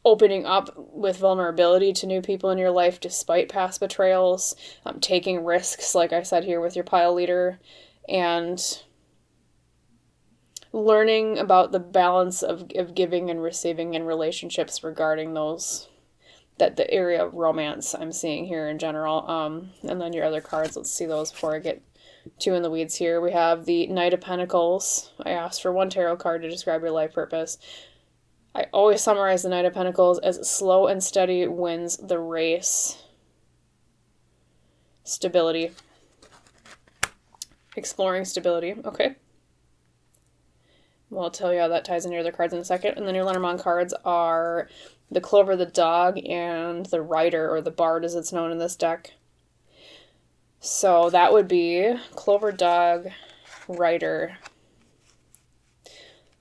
opening up with vulnerability to new people in your life despite past betrayals, taking risks, like I said here with your pile leader, and learning about the balance of giving and receiving in relationships regarding those, that the area of romance I'm seeing here in general. And then your other cards, let's see those before I get too in the weeds here. We have the Knight of Pentacles. I asked for one tarot card to describe your life purpose. I always summarize the Knight of Pentacles as slow and steady wins the race. Stability. Exploring stability. Okay. Well, I'll tell you how that ties into your other cards in a second. And then your Lenormand cards are the Clover, the Dog, and the Rider, or the Bard as it's known in this deck. So that would be Clover, Dog, Rider.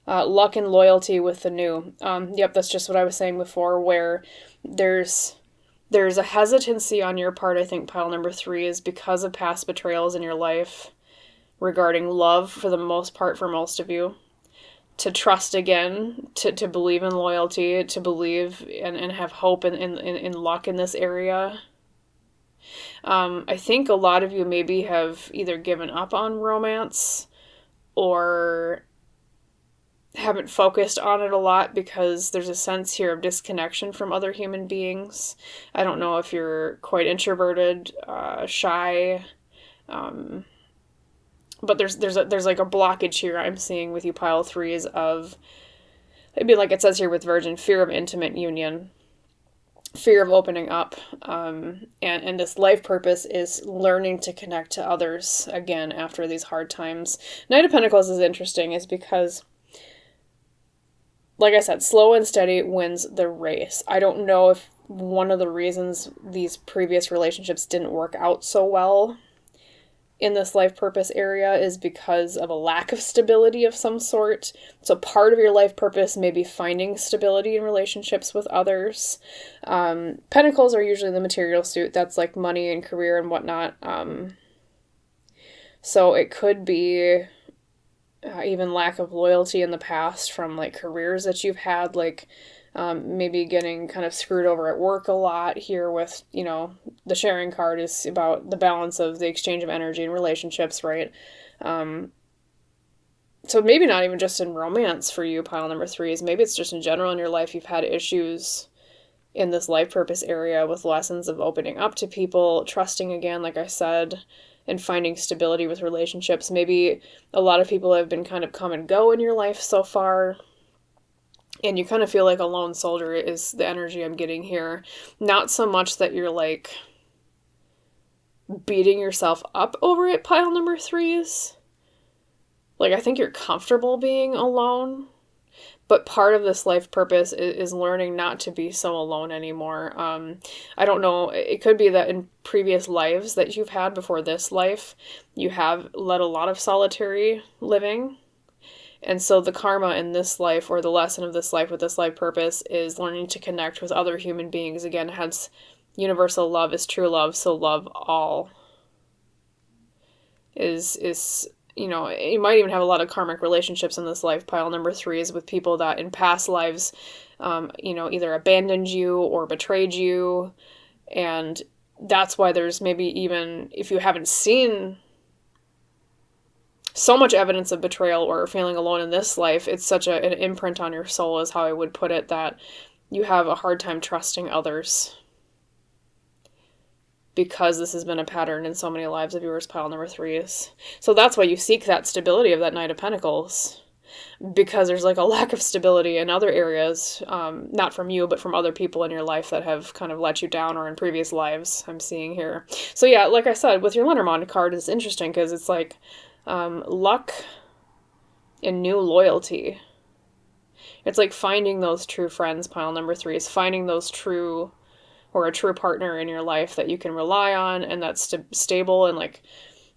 Luck and loyalty with the new. Yep, that's just what I was saying before, where there's a hesitancy on your part, I think, pile number 3, is because of past betrayals in your life regarding love, for the most part, for most of you, to trust again, to believe in loyalty, to believe and have hope in luck in this area. I think a lot of you maybe have either given up on romance or haven't focused on it a lot because there's a sense here of disconnection from other human beings. I don't know if you're quite introverted, shy, but there's like a blockage here I'm seeing with you pile 3s of, maybe like it says here with Virgin, fear of intimate union, fear of opening up, and this life purpose is learning to connect to others again after these hard times. Knight of Pentacles is interesting, is because, like I said, slow and steady wins the race. I don't know if one of the reasons these previous relationships didn't work out so well in this life purpose area is because of a lack of stability of some sort. So part of your life purpose may be finding stability in relationships with others. Pentacles are usually the material suit. That's like money and career and whatnot. So it could be even lack of loyalty in the past from like careers that you've had, like maybe getting kind of screwed over at work a lot here with, the sharing card is about the balance of the exchange of energy in relationships, right? So maybe not even just in romance for you, pile number 3s. Maybe it's just in general in your life you've had issues in this life purpose area with lessons of opening up to people, trusting again, like I said, and finding stability with relationships. Maybe a lot of people have been kind of come and go in your life so far, and you kind of feel like a lone soldier is the energy I'm getting here. Not so much that you're like beating yourself up over it, pile number 3s. Like, I think you're comfortable being alone, but part of this life purpose is learning not to be so alone anymore. I don't know, it could be that in previous lives that you've had before this life, you have led a lot of solitary living. And so the karma in this life, or the lesson of this life with this life purpose, is learning to connect with other human beings. Again, hence, universal love is true love, so love all. You might even have a lot of karmic relationships in this life, pile number 3s, with people that in past lives, either abandoned you or betrayed you. And that's why there's maybe, even if you haven't seen so much evidence of betrayal or feeling alone in this life, it's such an imprint on your soul, is how I would put it, that you have a hard time trusting others, because this has been a pattern in so many lives of yours, pile number 3s. So that's why you seek that stability of that Knight of Pentacles, because there's like a lack of stability in other areas, not from you, but from other people in your life that have kind of let you down, or in previous lives I'm seeing here. So yeah, like I said, with your Lenormand card, it's interesting because it's like luck and new loyalty. It's like finding those true friends, pile number 3s, finding those true, or a true partner in your life that you can rely on, and that's stable and like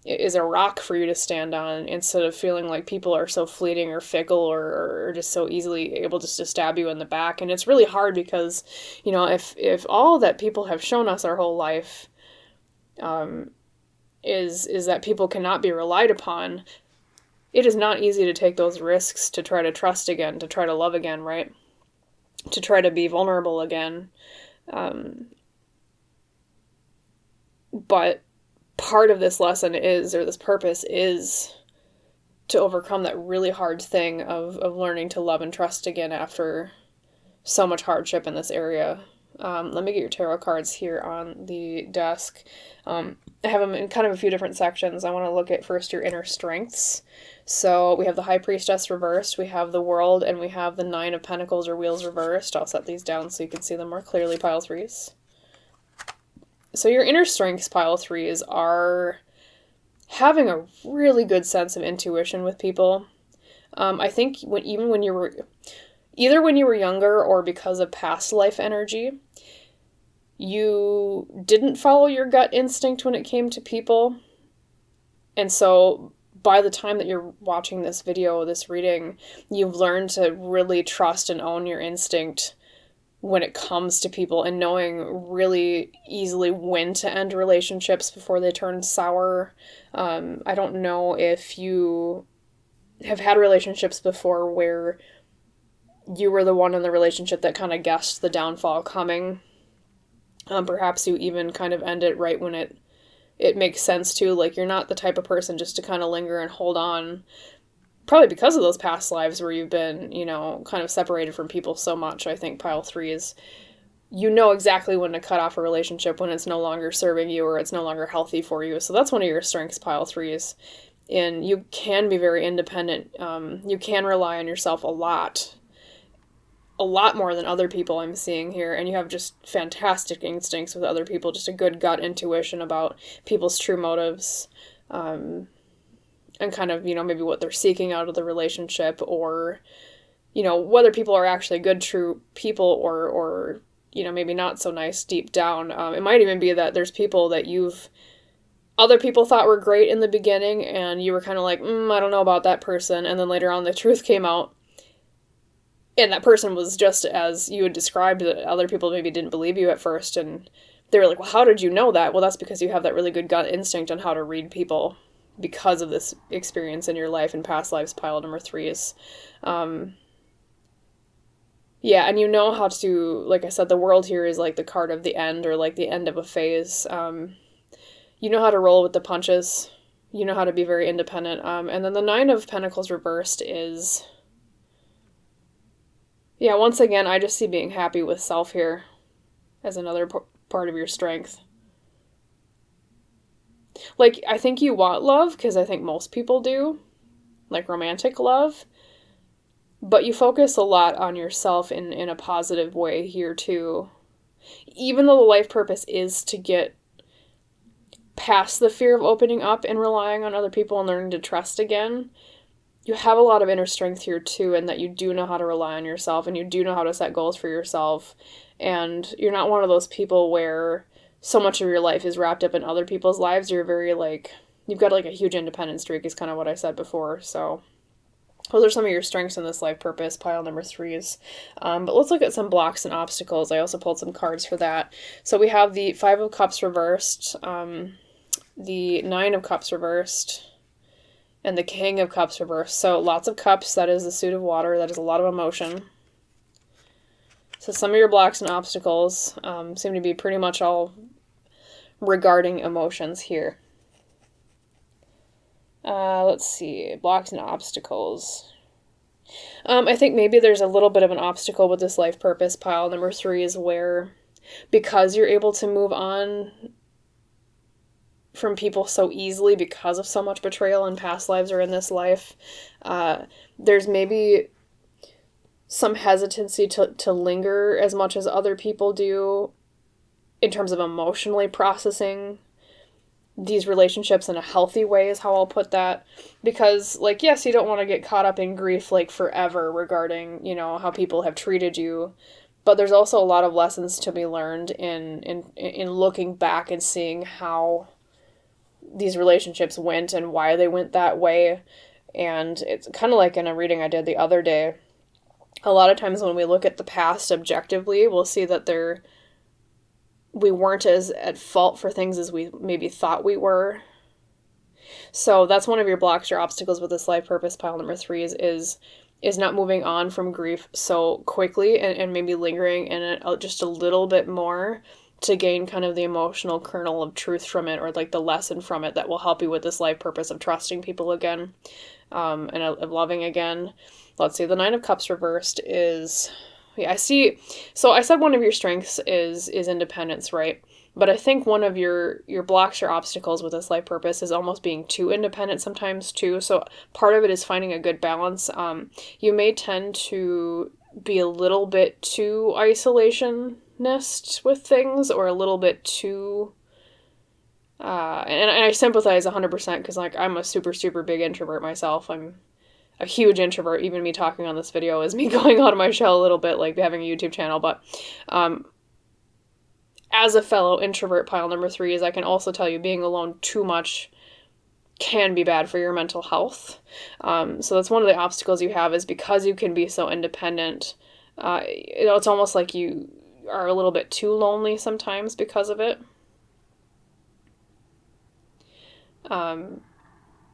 is a rock for you to stand on, instead of feeling like people are so fleeting or fickle or just so easily able just to stab you in the back. And it's really hard because, if all that people have shown us our whole life is that people cannot be relied upon, it is not easy to take those risks to try to trust again, to try to love again, right? To try to be vulnerable again. But part of this lesson is, or this purpose is, to overcome that really hard thing of learning to love and trust again after so much hardship in this area. Let me get your tarot cards here on the desk. I have them in kind of a few different sections. I want to look at first your inner strengths. So we have the High Priestess reversed, we have the World, and we have the 9 of Pentacles or Wheels reversed. I'll set these down so you can see them more clearly, pile 3s. So your inner strengths, pile 3s, are having a really good sense of intuition with people. I think even when you were, either when you were younger or because of past life energy, you didn't follow your gut instinct when it came to people. And so by the time that you're watching this video, this reading, you've learned to really trust and own your instinct when it comes to people, and knowing really easily when to end relationships before they turn sour. I don't know if you have had relationships before where you were the one in the relationship that kind of guessed the downfall coming. Perhaps you even kind of end it right when it makes sense to. Like, you're not the type of person just to kind of linger and hold on, probably because of those past lives where you've been, kind of separated from people so much. I think pile 3 is, you know exactly when to cut off a relationship when it's no longer serving you or it's no longer healthy for you. So that's one of your strengths, pile 3s. And you can be very independent. You can rely on yourself a lot more than other people I'm seeing here, and you have just fantastic instincts with other people, just a good gut intuition about people's true motives, and kind of, maybe what they're seeking out of the relationship, or, whether people are actually good, true people, or maybe not so nice deep down. It might even be that there's people that other people thought were great in the beginning, and you were kind of like, I don't know about that person, and then later on the truth came out, and that person was just as you had described, that other people maybe didn't believe you at first, and they were like, well, how did you know that? Well, that's because you have that really good gut instinct on how to read people because of this experience in your life and past lives, pile number 3s. Yeah, and you know how to, like I said, the world here is like the card of the end, or like the end of a phase. You know how to roll with the punches. You know how to be very independent. And then the 9 of Pentacles reversed is... yeah, once again, I just see being happy with self here as another part of your strength. Like, I think you want love, because I think most people do, like romantic love, but you focus a lot on yourself in a positive way here too. Even though the life purpose is to get past the fear of opening up and relying on other people and learning to trust again, you have a lot of inner strength here too, and that you do know how to rely on yourself, and you do know how to set goals for yourself, and you're not one of those people where so much of your life is wrapped up in other people's lives. You're very, you've got a huge independent streak, is kind of what I said before. So those are some of your strengths in this life purpose, pile number 3s. But let's look at some blocks and obstacles. I also pulled some cards for that. So we have the 5 of Cups reversed, the 9 of Cups reversed, and the King of Cups reversed. So lots of cups, that is the suit of water, that is a lot of emotion. So some of your blocks and obstacles seem to be pretty much all regarding emotions here. Let's see, blocks and obstacles. I think maybe there's a little bit of an obstacle with this life purpose, pile number 3, is where, because you're able to move on from people so easily because of so much betrayal in past lives or in this life, there's maybe some hesitancy to linger as much as other people do in terms of emotionally processing these relationships in a healthy way, is how I'll put that. Because, yes, you don't want to get caught up in grief, forever regarding, how people have treated you, but there's also a lot of lessons to be learned in looking back and seeing how these relationships went and why they went that way. And it's kind of like in a reading I did the other day. A lot of times when we look at the past objectively, we'll see that we weren't as at fault for things as we maybe thought we were. So that's one of your blocks, your obstacles with this life purpose, pile number 3, is not moving on from grief so quickly and maybe lingering in it just a little bit more to gain kind of the emotional kernel of truth from it, or the lesson from it that will help you with this life purpose of trusting people again, and of loving again. Let's see, the 9 of Cups reversed is, I see, so I said one of your strengths is independence, right? But I think one of your blocks or obstacles with this life purpose is almost being too independent sometimes too. So part of it is finding a good balance. You may tend to be a little bit too isolationist with things, or a little bit too, and I sympathize 100% because I'm a super, super big introvert myself. I'm a huge introvert. Even me talking on this video is me going out of my shell a little bit, like having a YouTube channel. But as a fellow introvert, pile number 3 is I can also tell you being alone too much can be bad for your mental health. So that's one of the obstacles you have, is because you can be so independent. It's almost like you are a little bit too lonely sometimes because of it.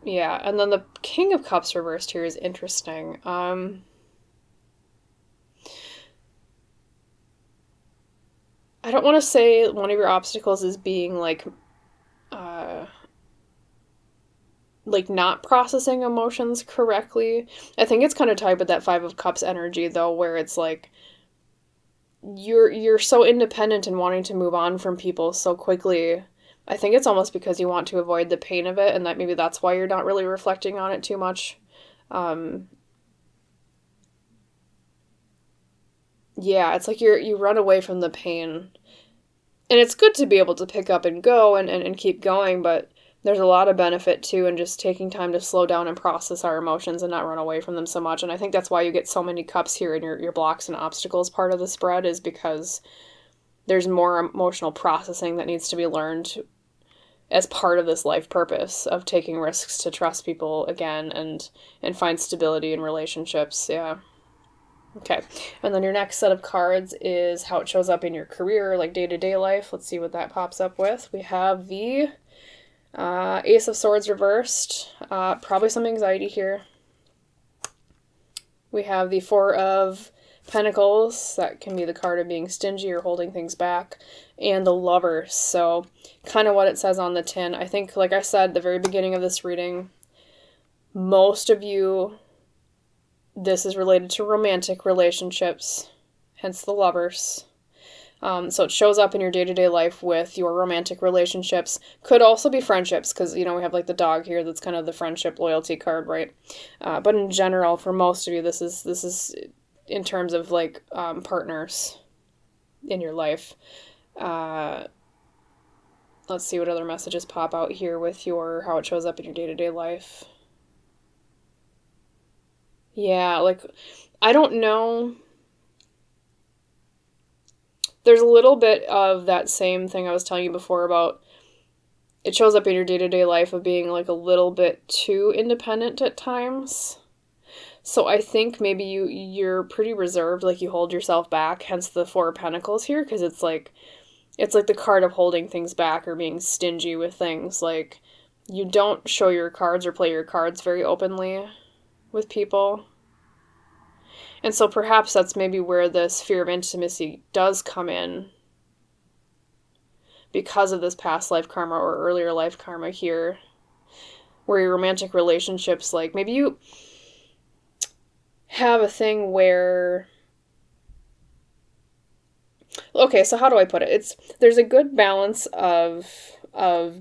Yeah, and then the King of Cups reversed here is interesting. I don't want to say one of your obstacles is being like not processing emotions correctly. I think it's kind of tied with that 5 of Cups energy, though, where it's like you're so independent and wanting to move on from people so quickly. I think it's almost because you want to avoid the pain of it, and that maybe that's why you're not really reflecting on it too much. Yeah, it's like you run away from the pain. And it's good to be able to pick up and go and keep going, but there's a lot of benefit too in just taking time to slow down and process our emotions and not run away from them so much. And I think that's why you get so many cups here in your blocks and obstacles part of the spread, is because there's more emotional processing that needs to be learned as part of this life purpose of taking risks to trust people again and find stability in relationships. Yeah. Okay. And then your next set of cards is how it shows up in your career, like day-to-day life. Let's see what that pops up with. We have the Ace of Swords reversed. Probably some anxiety here. We have the 4 of Pentacles. That can be the card of being stingy or holding things back. And the Lovers. So kind of what it says on the tin. I think, like I said at the very beginning of this reading, most of you, this is related to romantic relationships, hence the Lovers. So it shows up in your day-to-day life with your romantic relationships. Could also be friendships, because, we have like the dog here that's kind of the friendship loyalty card, right? But in general, for most of you, this is in terms of like partners in your life. Let's see what other messages pop out here with how it shows up in your day-to-day life. Yeah, like, I don't know. There's a little bit of that same thing I was telling you before about it shows up in your day-to-day life of being like a little bit too independent at times. So I think maybe you're pretty reserved, like you hold yourself back, hence the 4 of Pentacles here, because it's like the card of holding things back or being stingy with things. Like, you don't show your cards or play your cards very openly with people. And so perhaps that's maybe where this fear of intimacy does come in, because of this past life karma or earlier life karma here, where your romantic relationships, like maybe you have a thing where, okay, so how do I put it? There's a good balance of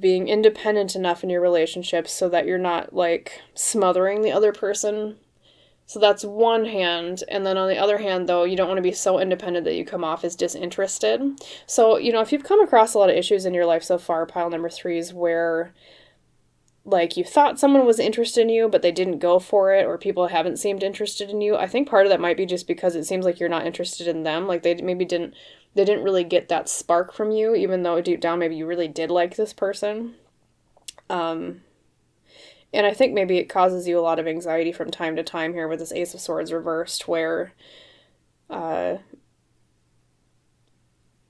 being independent enough in your relationships so that you're not like smothering the other person. So that's one hand. And then on the other hand, though, you don't want to be so independent that you come off as disinterested. So, if you've come across a lot of issues in your life so far, pile number 3s, where like you thought someone was interested in you, but they didn't go for it, or people haven't seemed interested in you, I think part of that might be just because it seems like you're not interested in them. Like they didn't really get that spark from you, even though deep down maybe you really did like this person. And I think maybe it causes you a lot of anxiety from time to time here with this Ace of Swords reversed, where,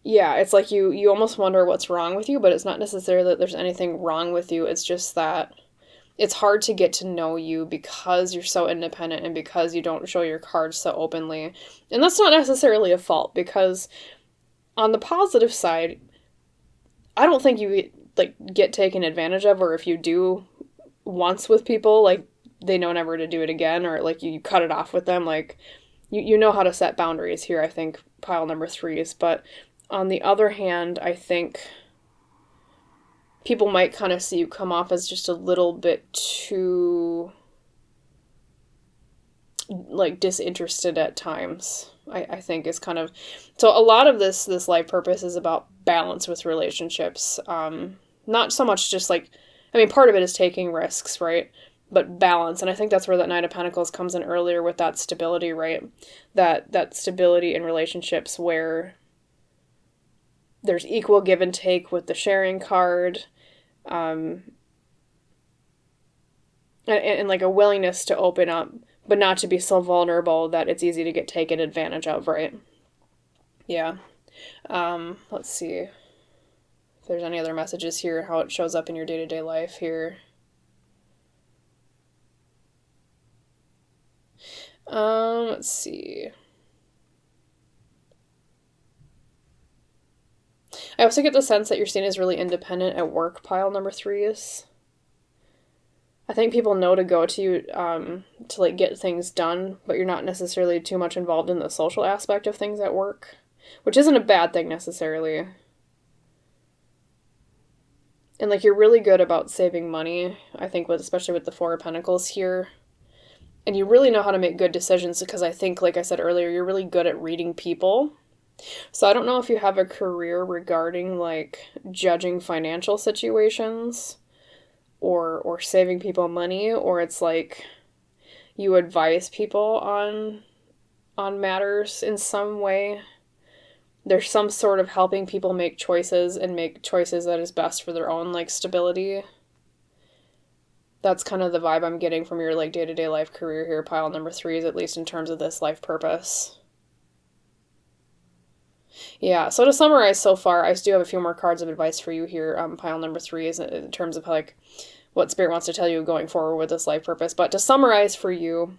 yeah, it's like you almost wonder what's wrong with you, but it's not necessarily that there's anything wrong with you. It's just that it's hard to get to know you because you're so independent and because you don't show your cards so openly. And that's not necessarily a fault, because on the positive side, I don't think you like get taken advantage of, or if you do once with people, like they know never to do it again, or like you cut it off with them. Like you know how to set boundaries here, I think, pile number 3s. But on the other hand, I think people might kind of see you come off as just a little bit too like disinterested at times. I think is kind of, so a lot of this life purpose is about balance with relationships. Not so much just like, I mean, part of it is taking risks, right? but balance. And I think that's where that Knight of Pentacles comes in earlier with that stability, right? That stability in relationships where there's equal give and take with the sharing card, and like a willingness to open up, but not to be so vulnerable that it's easy to get taken advantage of, right? Yeah. Let's see if there's any other messages here, how it shows up in your day-to-day life here. Let's see. I also get the sense that you're seen as really independent at work, pile number 3s. I think people know to go to you to like get things done, but you're not necessarily too much involved in the social aspect of things at work, which isn't a bad thing necessarily. And like you're really good about saving money, I think, especially with the 4 of Pentacles here. And you really know how to make good decisions because I think, like I said earlier, you're really good at reading people. So I don't know if you have a career regarding like judging financial situations or saving people money, or it's like you advise people on matters in some way. There's some sort of helping people make choices and make choices that is best for their own like stability. That's kind of the vibe I'm getting from your like day-to-day life career here, pile number 3s, at least in terms of this life purpose. Yeah, so to summarize so far, I do have a few more cards of advice for you here, pile number 3s, in terms of like what Spirit wants to tell you going forward with this life purpose. But to summarize for you,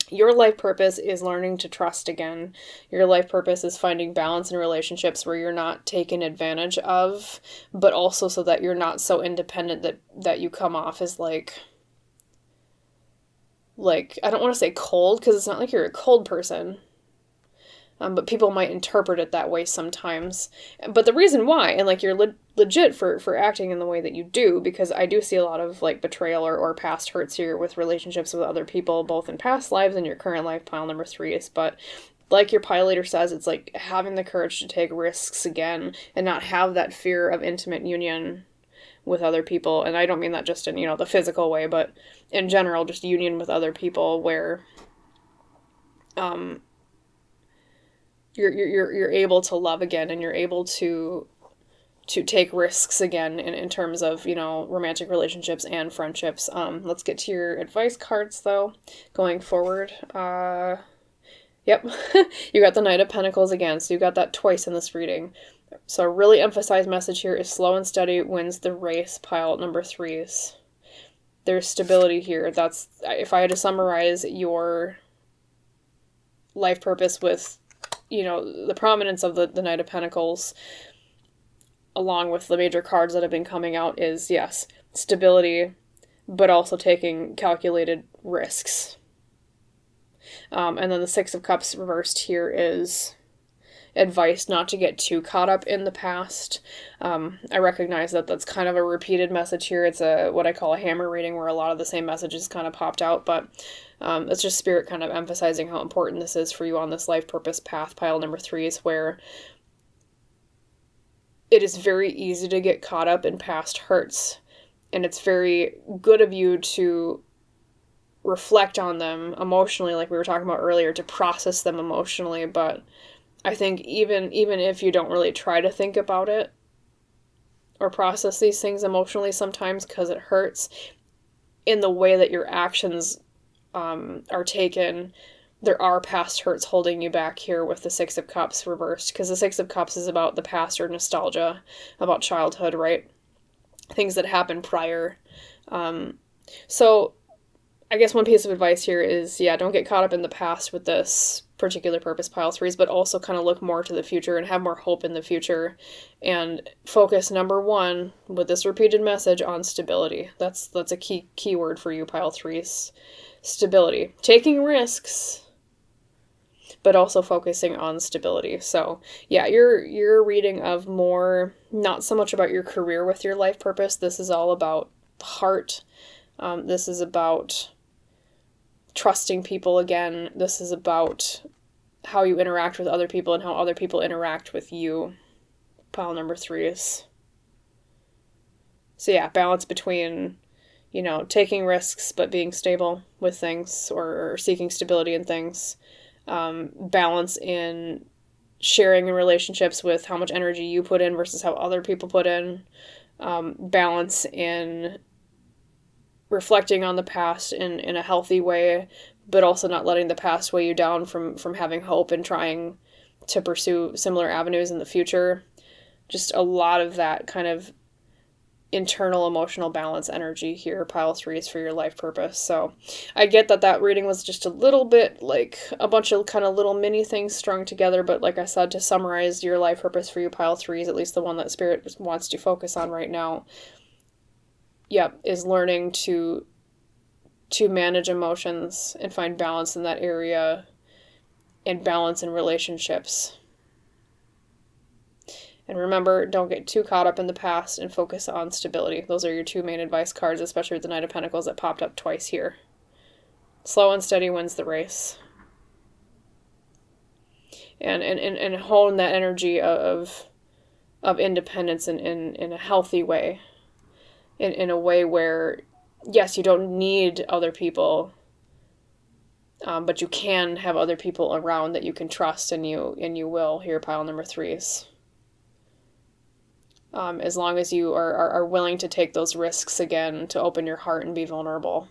your life purpose is learning to trust again. Your life purpose is finding balance in relationships where you're not taken advantage of, but also so that you're not so independent that you come off as like I don't want to say cold, because it's not like you're a cold person. But people might interpret it that way sometimes. But the reason why, and like you're legit for acting in the way that you do, because I do see a lot of like betrayal or past hurts here with relationships with other people, both in past lives and your current life, pile number 3s. But like your pile leader says, it's like having the courage to take risks again and not have that fear of intimate union with other people. And I don't mean that just in, the physical way, but in general, just union with other people where you're able to love again, and you're able to take risks again in terms of, romantic relationships and friendships. Let's get to your advice cards though, going forward. Yep. You got the Knight of Pentacles again, so you got that twice in this reading. So a really emphasized message here is slow and steady wins the race, pile number 3s. There's stability here. That's, if I had to summarize your life purpose with, the prominence of the Knight of Pentacles, along with the major cards that have been coming out, is, yes, stability, but also taking calculated risks. And then the 6 of Cups reversed here is advice not to get too caught up in the past. I recognize that that's kind of a repeated message here. It's what I call a hammer reading, where a lot of the same messages kind of popped out, but it's just Spirit kind of emphasizing how important this is for you on this life purpose path, pile number 3s, where it is very easy to get caught up in past hurts, and it's very good of you to reflect on them emotionally, like we were talking about earlier, to process them emotionally. But I think even if you don't really try to think about it or process these things emotionally sometimes, because it hurts, in the way that your actions are taken, there are past hurts holding you back here with the 6 of Cups reversed, because the 6 of Cups is about the past or nostalgia, about childhood, right? Things that happened prior. So I guess one piece of advice here is, don't get caught up in the past with this particular purpose, pile 3s, but also kind of look more to the future and have more hope in the future, and focus, number 1, with this repeated message, on stability. That's a key word for you, pile 3s. Stability. Taking risks, but also focusing on stability. So your reading of more, not so much about your career with your life purpose. This is all about the heart. This is about trusting people again. This is about how you interact with other people and how other people interact with you, pile number 3s. So balance between, you know, taking risks but being stable with things, or seeking stability in things. Balance in sharing in relationships with how much energy you put in versus how other people put in. Balance in reflecting on the past in a healthy way, but also not letting the past weigh you down from having hope and trying to pursue similar avenues in the future. Just a lot of that kind of internal emotional balance energy here, pile 3s, for your life purpose. So I get that reading was just a little bit like a bunch of kind of little mini things strung together, but like I said, to summarize your life purpose for you pile 3s, at least the one that Spirit wants to focus on right now, is learning to manage emotions and find balance in that area, and balance in relationships. And remember, don't get too caught up in the past and focus on stability. Those are your 2 main advice cards, especially with the Knight of Pentacles that popped up twice here. Slow and steady wins the race. And hone that energy of independence in a healthy way. In a way where, yes, you don't need other people, but you can have other people around that you can trust, and you will, here, pile number 3s. As long as you are willing to take those risks again, to open your heart and be vulnerable.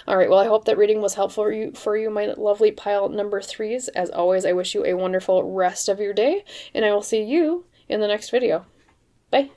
All right, well, I hope that reading was helpful for you, my lovely pile number 3s. As always, I wish you a wonderful rest of your day, and I will see you in the next video. Bye.